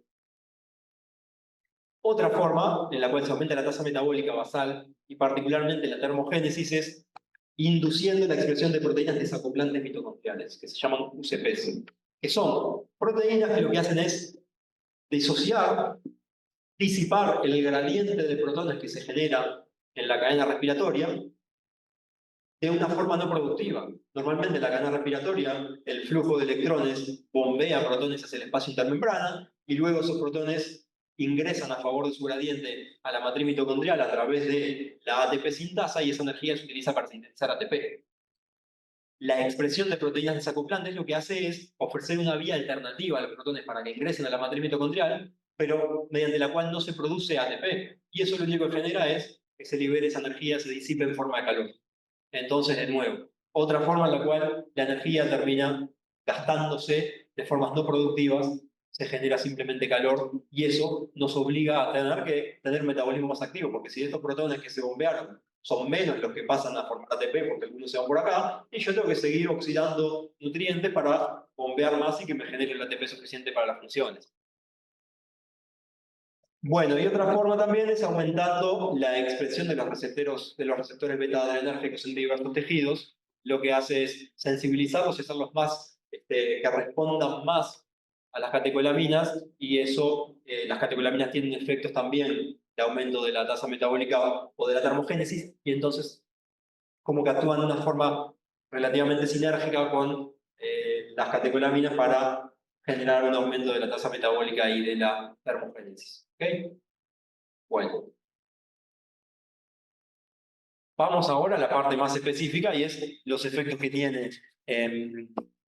A: Otra forma en la cual se aumenta la tasa metabólica basal y particularmente la termogénesis es induciendo la expresión de proteínas desacoplantes mitocondriales, que se llaman UCPs, que son proteínas que lo que hacen es disociar, disipar el gradiente de protones que se genera en la cadena respiratoria de una forma no productiva. Normalmente en la cadena respiratoria el flujo de electrones bombea protones hacia el espacio intermembrana y luego esos protones ingresan a favor de su gradiente a la matriz mitocondrial a través de la ATP sintasa y esa energía se utiliza para sintetizar ATP. La expresión de proteínas desacoplantes lo que hace es ofrecer una vía alternativa a los protones para que ingresen a la matriz mitocondrial, pero mediante la cual no se produce ATP. Y eso lo único que genera es que se libere esa energía, se disipe en forma de calor. Entonces, de nuevo, otra forma en la cual la energía termina gastándose de formas no productivas, se genera simplemente calor y eso nos obliga a tener que tener metabolismo más activo, porque si estos protones que se bombearon son menos los que pasan a formar ATP, porque algunos se van por acá, y yo tengo que seguir oxidando nutrientes para bombear más y que me genere el ATP suficiente para las funciones. Bueno, y otra forma también es aumentando la expresión de los receptores beta-adrenérgicos en diversos tejidos. Lo que hace es sensibilizarlos y hacerlos más, que respondan más a las catecolaminas, y eso, las catecolaminas tienen efectos también de aumento de la tasa metabólica o de la termogénesis, y entonces como que actúan de una forma relativamente sinérgica con las catecolaminas para generar un aumento de la tasa metabólica y de la termogénesis. ¿Okay? Bueno. Vamos ahora a la parte más específica y es los efectos que tienen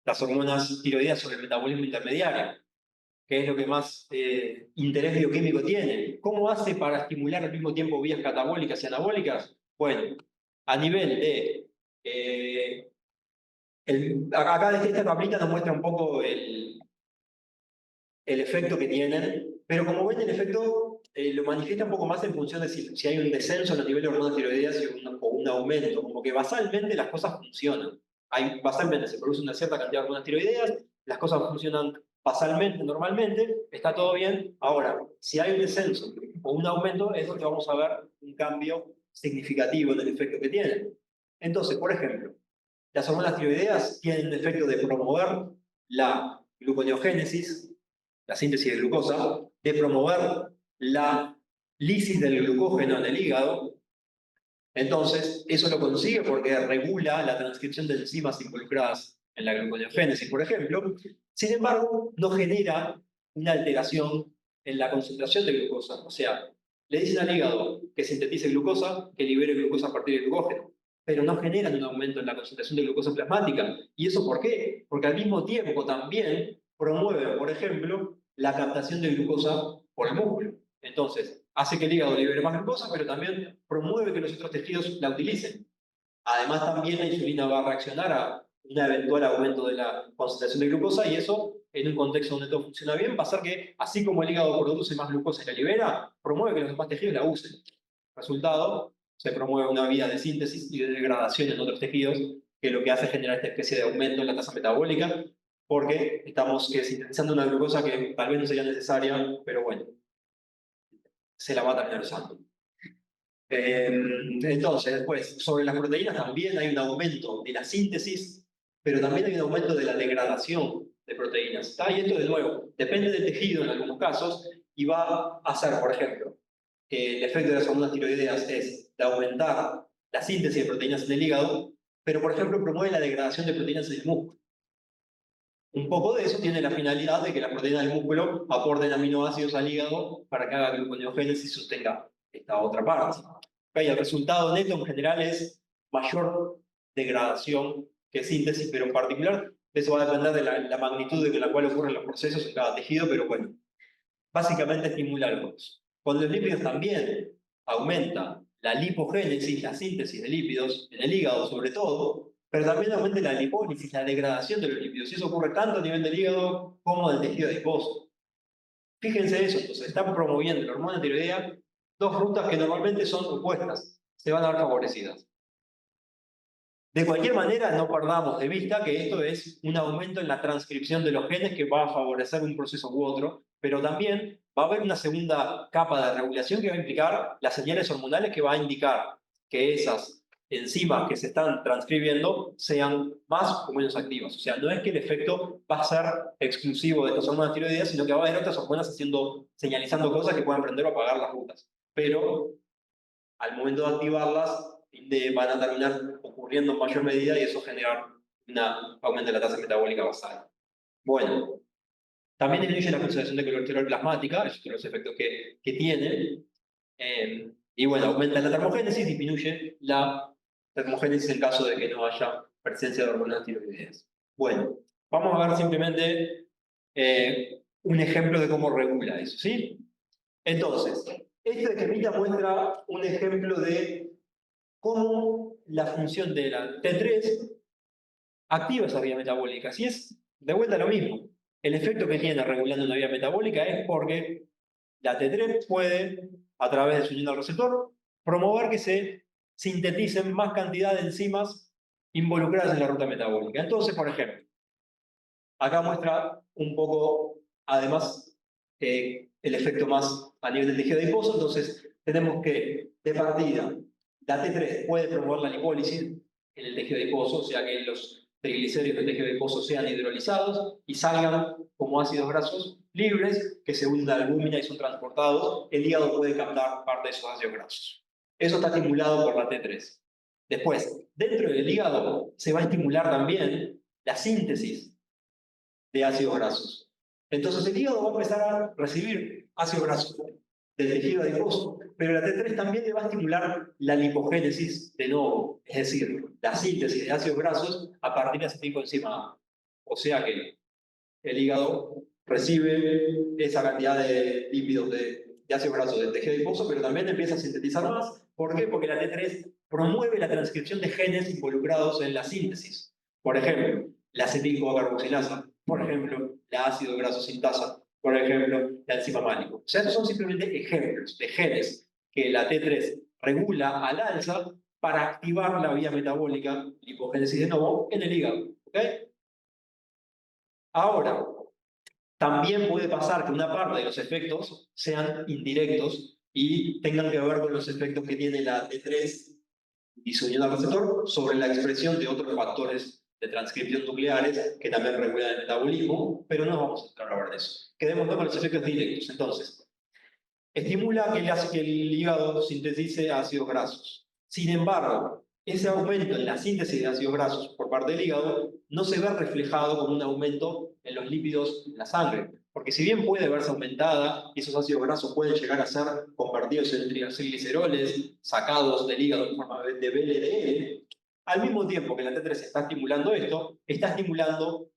A: las hormonas tiroideas sobre el metabolismo intermediario, que es lo que más interés bioquímico tiene. ¿Cómo hace para estimular al mismo tiempo vías catabólicas y anabólicas? Bueno, a nivel de... acá esta tablita nos muestra un poco el efecto que tienen, pero como ven el efecto lo manifiesta un poco más en función de si hay un descenso en el nivel de hormonas tiroideas o un aumento, como que basalmente las cosas funcionan. Basalmente se produce una cierta cantidad de hormonas tiroideas, las cosas funcionan basalmente, normalmente, está todo bien. Ahora, si hay un descenso o un aumento, es donde vamos a ver un cambio significativo en el efecto que tienen. Entonces, por ejemplo, las hormonas tiroideas tienen el efecto de promover la gluconeogénesis, la síntesis de glucosa, de promover la lisis del glucógeno en el hígado. Entonces, eso lo consigue porque regula la transcripción de enzimas involucradas en la gluconeogénesis, por ejemplo. Sin embargo, no genera una alteración en la concentración de glucosa. O sea, le dicen al hígado que sintetice glucosa, que libere glucosa a partir del glucógeno, pero no generan un aumento en la concentración de glucosa plasmática. ¿Y eso por qué? Porque al mismo tiempo también promueve, por ejemplo, la captación de glucosa por el músculo. Entonces, hace que el hígado libere más glucosa, pero también promueve que los otros tejidos la utilicen. Además, también la insulina va a reaccionar a un eventual aumento de la concentración de glucosa y eso, en un contexto donde todo funciona bien, va a hacer que, así como el hígado produce más glucosa y la libera, promueve que los demás tejidos la usen. Resultado, se promueve una vía de síntesis y de degradación en otros tejidos, que lo que hace es generar esta especie de aumento en la tasa metabólica, porque estamos sintetizando una glucosa que tal vez no sería necesaria, pero bueno, se la va a terminar usando. Entonces, después, sobre las proteínas también hay un aumento de la síntesis, pero también hay un aumento de la degradación de proteínas. ¿Está? Y esto, de nuevo, depende del tejido en algunos casos y va a hacer, por ejemplo, que el efecto de las hormonas tiroideas es de aumentar la síntesis de proteínas en el hígado, pero, por ejemplo, promueve la degradación de proteínas en el músculo. Un poco de eso tiene la finalidad de que las proteínas del músculo aporten aminoácidos al hígado para que haga gluconeogénesis y sostenga esta otra parte. Okay, el resultado neto en general es mayor degradación que síntesis, pero en particular eso va a depender de la magnitud de la cual ocurren los procesos en cada tejido, pero bueno, básicamente estimula algunos. Con los lípidos también aumenta la lipogénesis, la síntesis de lípidos en el hígado sobre todo, pero también aumenta la lipólisis, la degradación de los lípidos, y eso ocurre tanto a nivel del hígado como del tejido adiposo. Fíjense eso, entonces están promoviendo la hormona tiroidea dos rutas que normalmente son opuestas, se van a ver favorecidas. De cualquier manera, no perdamos de vista que esto es un aumento en la transcripción de los genes que va a favorecer un proceso u otro, pero también va a haber una segunda capa de regulación que va a implicar las señales hormonales que va a indicar que esas enzimas que se están transcribiendo sean más o menos activas. O sea, no es que el efecto va a ser exclusivo de estas hormonas tiroideas, sino que va a haber otras hormonas señalizando cosas que puedan prender o apagar las rutas. Pero al momento de activarlas, van a terminar ocurriendo en mayor medida y eso genera un aumento de la tasa metabólica basal. Bueno, también disminuye la concentración de colesterol plasmática, esos son los efectos que tiene. Y bueno, aumenta la termogénesis, disminuye la termogénesis en caso de que no haya presencia de hormonas tiroideas. Bueno, vamos a ver simplemente un ejemplo de cómo regula eso, ¿sí? Entonces, este esquemita muestra un ejemplo de cómo la función de la T3 activa esa vía metabólica. Si es de vuelta lo mismo, el efecto que tiene regulando una vía metabólica es porque la T3 puede, a través de su unión al receptor, promover que se sinteticen más cantidad de enzimas involucradas en la ruta metabólica. Entonces, por ejemplo, acá muestra un poco, además, el efecto más a nivel del tejido adiposo. Entonces, tenemos que, de partida, la T3 puede promover la lipólisis en el tejido adiposo, o sea que los triglicéridos del tejido adiposo sean hidrolizados y salgan como ácidos grasos libres que se unen a la albúmina y son transportados. El hígado puede captar parte de esos ácidos grasos. Eso está estimulado por la T3. Después, dentro del hígado se va a estimular también la síntesis de ácidos grasos. Entonces el hígado va a empezar a recibir ácidos grasos del tejido adiposo, pero la T3 también le va a estimular la lipogénesis de nuevo, es decir, la síntesis de ácidos grasos a partir de acetilcoenzima A. O sea que el hígado recibe esa cantidad de lípidos de ácidos grasos del tejido adiposo, pero también empieza a sintetizar más. ¿Por qué? Porque la T3 promueve la transcripción de genes involucrados en la síntesis. Por ejemplo, la acetilcocarboxilasa, por ejemplo, la ácido graso sintasa, por ejemplo, la enzima málico. O sea, estos son simplemente ejemplos de genes que la T3 regula al alza para activar la vía metabólica, lipogénesis de nuevo, en el hígado. ¿Okay? Ahora, también puede pasar que una parte de los efectos sean indirectos y tengan que ver con los efectos que tiene la T3 y su unión al receptor sobre la expresión de otros factores de transcripción nucleares que también regulan el metabolismo, pero no vamos a entrar a hablar de eso. Quedémonos con los efectos directos. Entonces, estimula que el hígado sintetice ácidos grasos. Sin embargo, ese aumento en la síntesis de ácidos grasos por parte del hígado no se ve reflejado como un aumento en los lípidos en la sangre, Porque si bien puede verse aumentada, y esos ácidos grasos pueden llegar a ser convertidos en triacilgliceroles, sacados del hígado en forma de VLDL, al mismo tiempo que la T3 está estimulando esto, está estimulando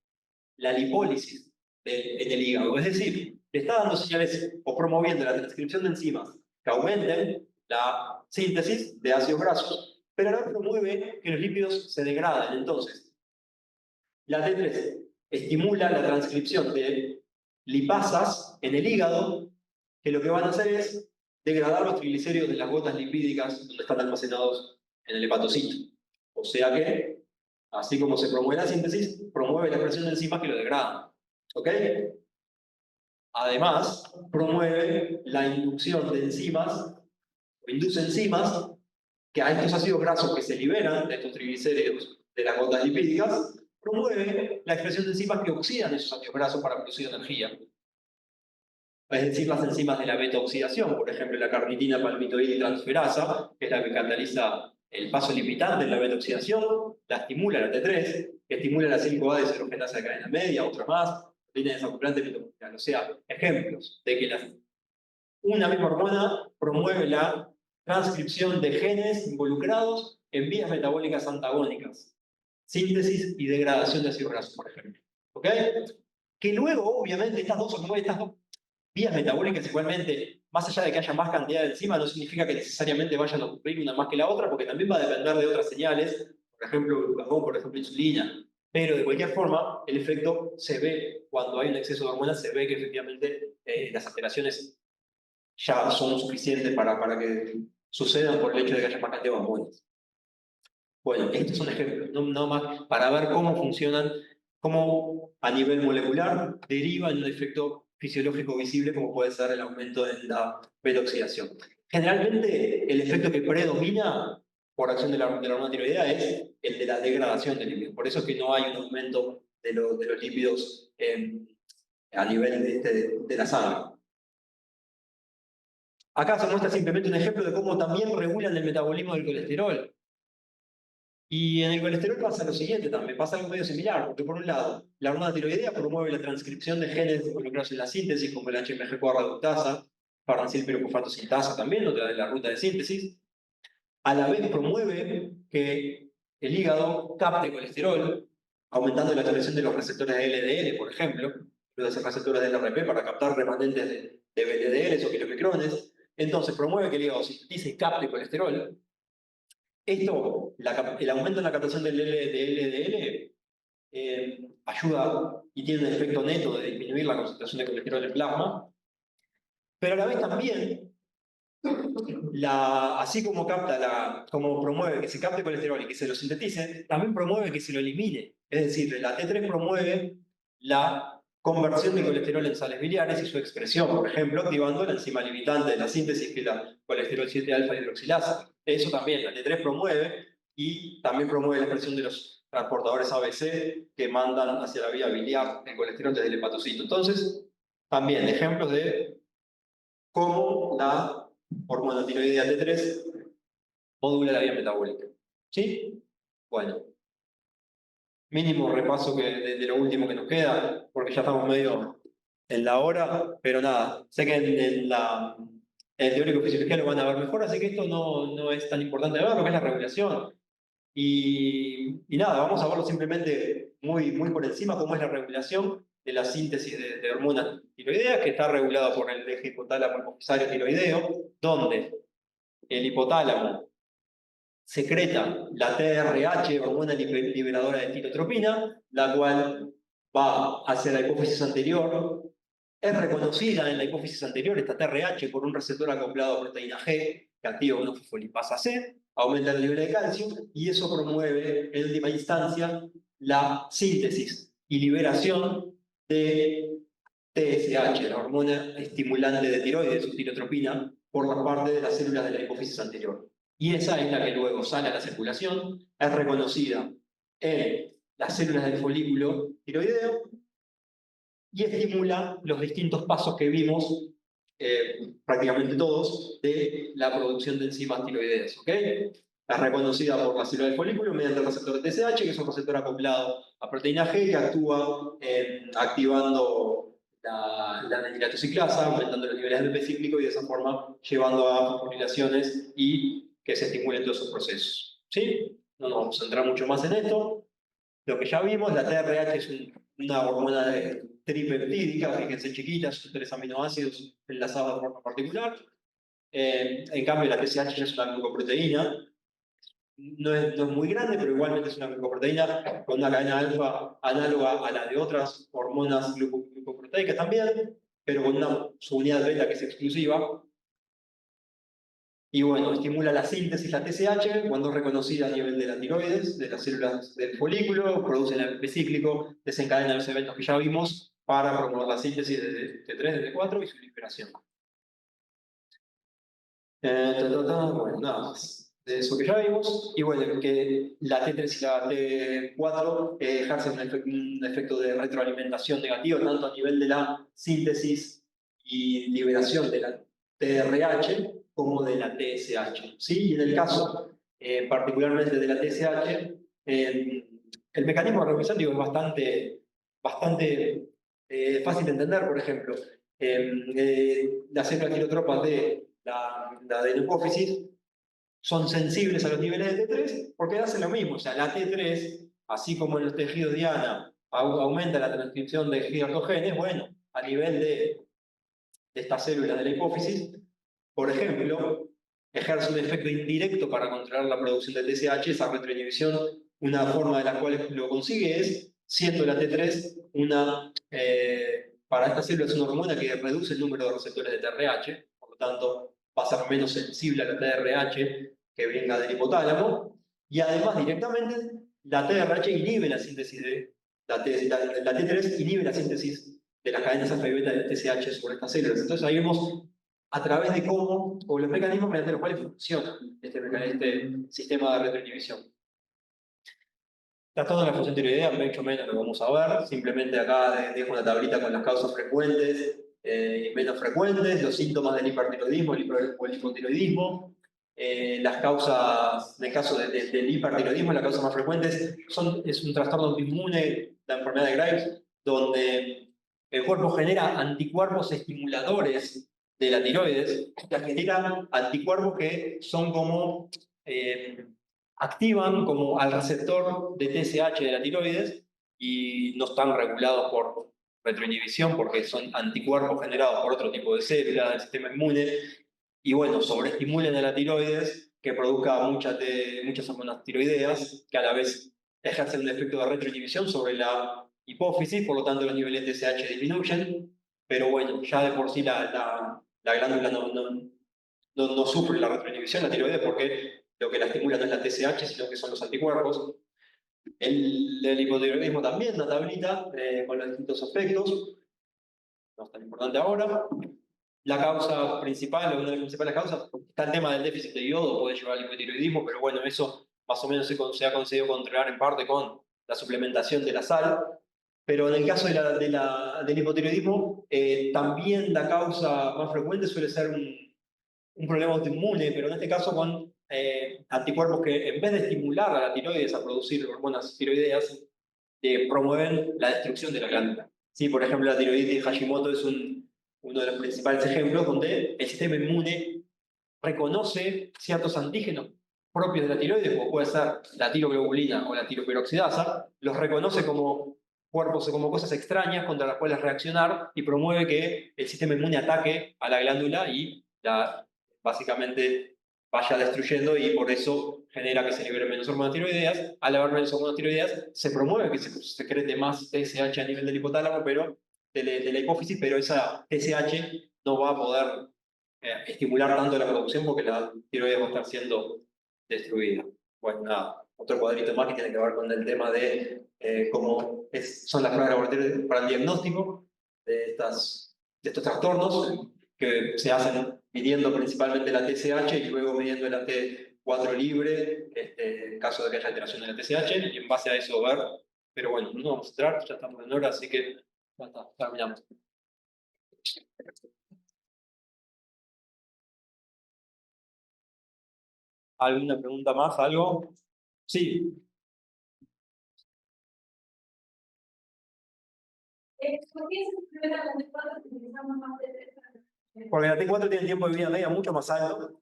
A: la lipólisis en el hígado. Es decir, le está dando señales o promoviendo la transcripción de enzimas que aumenten la síntesis de ácidos grasos, pero a la vez promueve que los lípidos se degraden. Entonces, la T3 estimula la transcripción de lipasas en el hígado, que lo que van a hacer es degradar los triglicéridos de las gotas lipídicas donde están almacenados en el hepatocito. O sea que, así como se promueve la síntesis, promueve la expresión de enzimas que lo degradan. ¿Ok? Además, promueve la inducción de enzimas, o induce enzimas, que a estos ácidos grasos que se liberan de estos triglicéridos de las gotas lipídicas, promueve la expresión de enzimas que oxidan esos ácidos grasos para producir energía. Es decir, las enzimas de la beta-oxidación, por ejemplo, la carnitina palmitoide-transferasa, que es la que cataliza el paso limitante en la beta-oxidación, la estimula la T3, que estimula la 5A deshidrogenasa de cadena media, otra más, proteína desacoplante mitocondrial. O sea, ejemplos de que una misma hormona promueve la transcripción de genes involucrados en vías metabólicas antagónicas, síntesis y degradación de ácidos grasos, por ejemplo. ¿Ok? Que luego, obviamente, estas dos vías metabólicas igualmente, más allá de que haya más cantidad de enzimas, no significa que necesariamente vayan a ocurrir una más que la otra, porque también va a depender de otras señales, por ejemplo, glucagón, por ejemplo, insulina. Pero de cualquier forma, el efecto se ve cuando hay un exceso de hormonas, se ve que efectivamente las alteraciones ya son suficientes para que sucedan por el hecho de que haya más cantidad de hormonas. Bueno, estos son ejemplos, no más para ver cómo funcionan, cómo a nivel molecular derivan un efecto fisiológico visible como puede ser el aumento en la beta-oxidación. Generalmente el efecto que predomina por acción de la hormona tiroidea es el de la degradación de lípidos. Por eso es que no hay un aumento de los lípidos a nivel de la sangre. Acá se muestra simplemente un ejemplo de cómo también regulan el metabolismo del colesterol. Y en el colesterol pasa lo siguiente también, pasa algo medio similar, porque por un lado, la hormona tiroidea promueve la transcripción de genes involucrados en la síntesis, como la HMG-CoA reductasa, farnesil-pirofosfato sintasa también, otra de la ruta de síntesis. A la vez promueve que el hígado capte colesterol, aumentando la expresión de los receptores de LDL, por ejemplo, los receptores de LRP para captar remanentes de VLDL o kilomicrones. Entonces promueve que el hígado sintetice y capte colesterol. Esto, el aumento en la captación del LDL ayuda y tiene un efecto neto de disminuir la concentración de colesterol en plasma, pero a la vez también, así como como promueve que se capte colesterol y que se lo sintetice, también promueve que se lo elimine. Es decir, la T3 promueve la conversión de colesterol en sales biliares y su expresión, por ejemplo, activando la enzima limitante de la síntesis, que es la colesterol 7-alfa hidroxilasa. Eso también la T3 promueve, y también promueve la expresión de los transportadores ABC que mandan hacia la vía biliar el colesterol desde el hepatocito. Entonces, también ejemplos de cómo la hormona tiroidea T3 modula la vía metabólica. ¿Sí? Bueno. Mínimo repaso de lo último que nos queda, porque ya estamos medio en la hora, pero nada, sé que en teórico fisiología lo van a ver mejor, así que esto no es tan importante de ver, lo que es la regulación. Y nada, vamos a verlo simplemente muy por encima, cómo es la regulación de la síntesis de hormonas tiroideas, que está regulada por el eje hipotálamo hipofisario tiroideo, donde el hipotálamo secreta la TRH, hormona liberadora de tirotropina, la cual va hacia la hipófisis anterior. Es reconocida en la hipófisis anterior, esta TRH, por un receptor acoplado a proteína G, que activa una fosfolipasa C, aumenta el nivel de calcio, y eso promueve, en última instancia, la síntesis y liberación de TSH, la hormona estimulante de tiroides, su tirotropina, por la parte de las células de la hipófisis anterior. Y esa es la que luego sale a la circulación, es reconocida en las células del folículo tiroideo y estimula los distintos pasos que vimos, prácticamente todos, de la producción de enzimas tiroideas. ¿Ok? Es reconocida por la célula del folículo mediante el receptor TSH, que es un receptor acoplado a proteína G que actúa activando la denilatociclasa, aumentando los niveles de ATP cíclico y de esa forma llevando a fosforilaciones y que se estimulen todos esos procesos. ¿Sí? No nos vamos a entrar mucho más en esto. Lo que ya vimos, la TRH es una hormona tripeptídica, fíjense chiquita, son 3 aminoácidos enlazados de forma particular. En cambio, la TSH ya es una glucoproteína. No es muy grande, pero igualmente es una glucoproteína con una cadena alfa análoga a la de otras hormonas glucoproteicas también, pero con una subunidad beta que es exclusiva. Y bueno, estimula la síntesis, la TSH, cuando es reconocida a nivel de la tiroides, de las células del folículo, produce el ATP cíclico, desencadena los eventos que ya vimos para promover la síntesis de T3, de T4 y su liberación. Bueno, nada más de eso que ya vimos. Y bueno, que la T3 y la T4 ejercen un efecto de retroalimentación negativo, tanto a nivel de la síntesis y liberación de la TRH como de la TSH. ¿Sí? Y en el caso particularmente de la TSH, el mecanismo de regulación es bastante fácil de entender. Por ejemplo, las células tirotropas de la de la hipófisis son sensibles a los niveles de T3 porque hacen lo mismo. O sea, la T3, así como en los tejidos diana aumenta la transcripción de gigatogenes, bueno, a nivel de estas células de la hipófisis, por ejemplo, ejerce un efecto indirecto para controlar la producción de TSH, esa retroinhibición. Una forma de la cual lo consigue es, siendo la T3 para estas células una hormona que reduce el número de receptores de TRH, por lo tanto va a ser menos sensible a la TRH que venga del hipotálamo, y además directamente la TRH inhibe la síntesis de la T3 inhibe la síntesis de las cadenas alfa y beta de TSH sobre estas células. Entonces ahí vemos a través de cómo, o los mecanismos mediante los cuales funciona este sistema de retroinhibición. Tratando la función tiroidea, mucho menos lo vamos a ver. Simplemente acá dejo una tablita con las causas frecuentes y menos frecuentes, los síntomas del hipertiroidismo o el hipotiroidismo. Las causas, en el caso del hipertiroidismo, las causas más frecuentes es un trastorno autoinmune, la enfermedad de Graves, donde el cuerpo genera anticuerpos estimuladores de la tiroides, que generan anticuerpos que son como activan como al receptor de TSH de la tiroides y no están regulados por retroinhibición porque son anticuerpos generados por otro tipo de células del sistema inmune y bueno, sobreestimulan a la tiroides que produzca muchas hormonas tiroideas que a la vez ejercen un efecto de retroinhibición sobre la hipófisis, por lo tanto los niveles de TSH disminuyen, pero bueno, ya de por sí la glándula no sufre la retroinhibición, la tiroides, porque lo que la estimula no es la TSH, sino que son los anticuerpos. El hipotiroidismo también, una tablita con los distintos efectos, no es tan importante ahora. La causa principal, o una de las principales causas, está el tema del déficit de yodo, puede llevar al hipotiroidismo, pero bueno, eso más o menos se ha conseguido controlar en parte con la suplementación de la sal. Pero en el caso del hipotiroidismo, también la causa más frecuente suele ser un problema autoinmune, pero en este caso con anticuerpos que en vez de estimular a la tiroides a producir hormonas tiroideas, promueven la destrucción de la glándula. Sí, por ejemplo, la tiroiditis de Hashimoto es uno de los principales ejemplos donde el sistema inmune reconoce ciertos antígenos propios de la tiroides, como puede ser la tiroglobulina o la tiroperoxidasa, los reconoce como cuerpos o como cosas extrañas contra las cuales reaccionar y promueve que el sistema inmune ataque a la glándula y básicamente vaya destruyendo y por eso genera que se liberen menos hormonas tiroideas. Al haber menos hormonas tiroideas, se promueve que se secrete más TSH a nivel del hipotálamo, pero de la hipófisis, pero esa TSH no va a poder estimular tanto la producción porque la tiroides va a estar siendo destruida. Bueno, nada, otro cuadrito más que tiene que ver con el tema de cómo son las pruebas laboratoriales para el diagnóstico de estos trastornos que se hacen midiendo principalmente la TSH y luego midiendo la T4 libre, en caso de que haya alteración de la TSH, y en base a eso ver. Pero bueno, no vamos a entrar, ya estamos en hora, así que ya está, terminamos. ¿Alguna pregunta más? ¿Algo? Sí.
B: ¿Por qué se implementa con T4 si utilizamos más T3?
A: Porque la T4 tiene tiempo de vida media mucho más alto,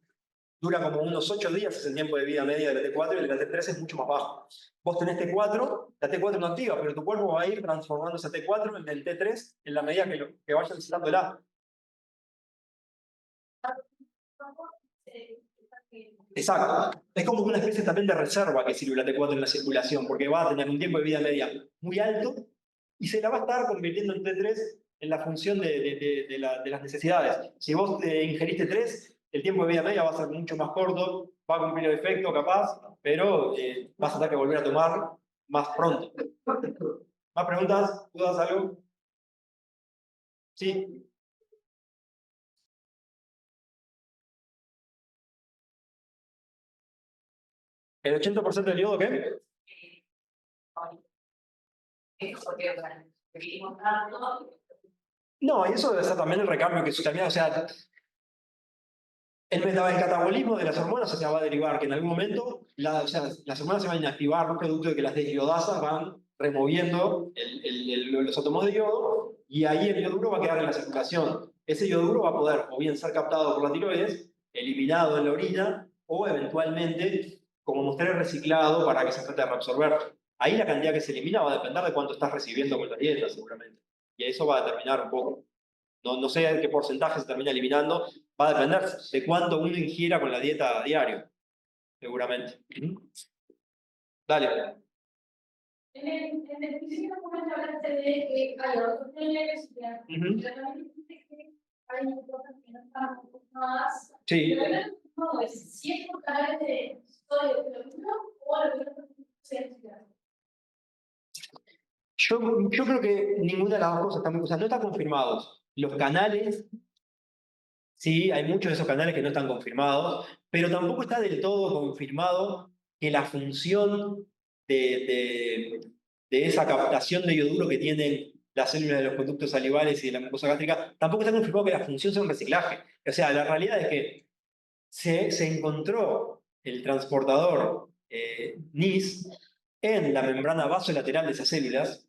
A: dura como unos 8 días es el tiempo de vida media de la T4 y el de la T3 es mucho más bajo. Vos tenés T4, la T4 no activa, pero tu cuerpo va a ir transformando esa T4 en el T3 en la medida que vaya necesitándola. Exacto. Es como una especie también de reserva que sirve la T4 en la circulación, porque va a tener un tiempo de vida media muy alto y se la va a estar convirtiendo en T3 en la función de las necesidades. Si vos ingeriste 3, el tiempo de vida media va a ser mucho más corto, va a cumplir el efecto capaz, pero vas a tener que volver a tomar más pronto. ¿Más preguntas? ¿Dudas? ¿Algo? Sí. ¿El 80% del yodo qué? No, y eso debe ser también el recambio que también, o sea, el catabolismo de las hormonas se va a derivar, que en algún momento o sea, las hormonas se van a inactivar producto de que las desiodasas van removiendo los átomos de yodo y ahí el yoduro va a quedar en la circulación. Ese yoduro va a poder o bien ser captado por la tiroides, eliminado en la orina o eventualmente como mostré reciclado para que se trate de reabsorber. Ahí la cantidad que se elimina va a depender de cuánto estás recibiendo con la dieta seguramente. Y eso va a determinar un poco. No sé qué porcentaje se termina eliminando, va a depender de cuánto uno ingiera con la dieta a diario, seguramente. Dale.
B: En el principio momento hablaste de que hay otros niveles, pero también dijiste que hay cosas que no están confirmadas.
A: Sí.
B: No, es si es por canales de sodio de cloruro o lo que no se
A: Yo creo que ninguna de las dos cosas están, o sea, no están confirmados. Los canales, sí, hay muchos de esos canales que no están confirmados, pero tampoco está del todo confirmado que la función de esa captación de yoduro que tienen las células de los conductos salivales y de la mucosa gástrica, tampoco está confirmado que la función sea un reciclaje. O sea, la realidad es que se encontró el transportador NIS en la membrana vasolateral de esas células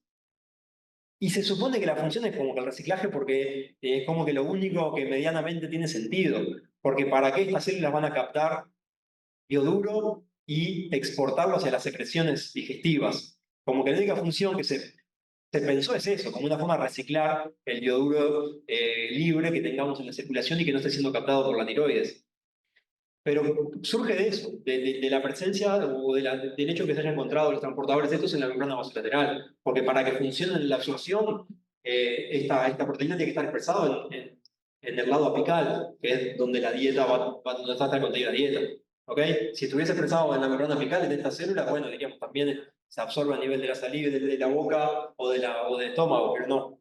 A: y se supone que la función es como que el reciclaje porque es como que lo único que medianamente tiene sentido, porque ¿para qué estas células van a captar yoduro y exportarlo hacia las secreciones digestivas? Como que la única función que se pensó es eso, como una forma de reciclar el yoduro libre que tengamos en la circulación y que no esté siendo captado por la tiroides. Pero surge de eso, de la presencia o del hecho que se hayan encontrado los transportadores estos en la membrana vasolateral. Porque para que funcione la absorción, esta proteína tiene que estar expresada en el lado apical, que es donde la dieta donde está contenida la dieta. ¿Ok? Si estuviese expresado en la membrana apical, en esta célula, bueno, diríamos también se absorbe a nivel de la saliva, de la boca o del estómago, pero no.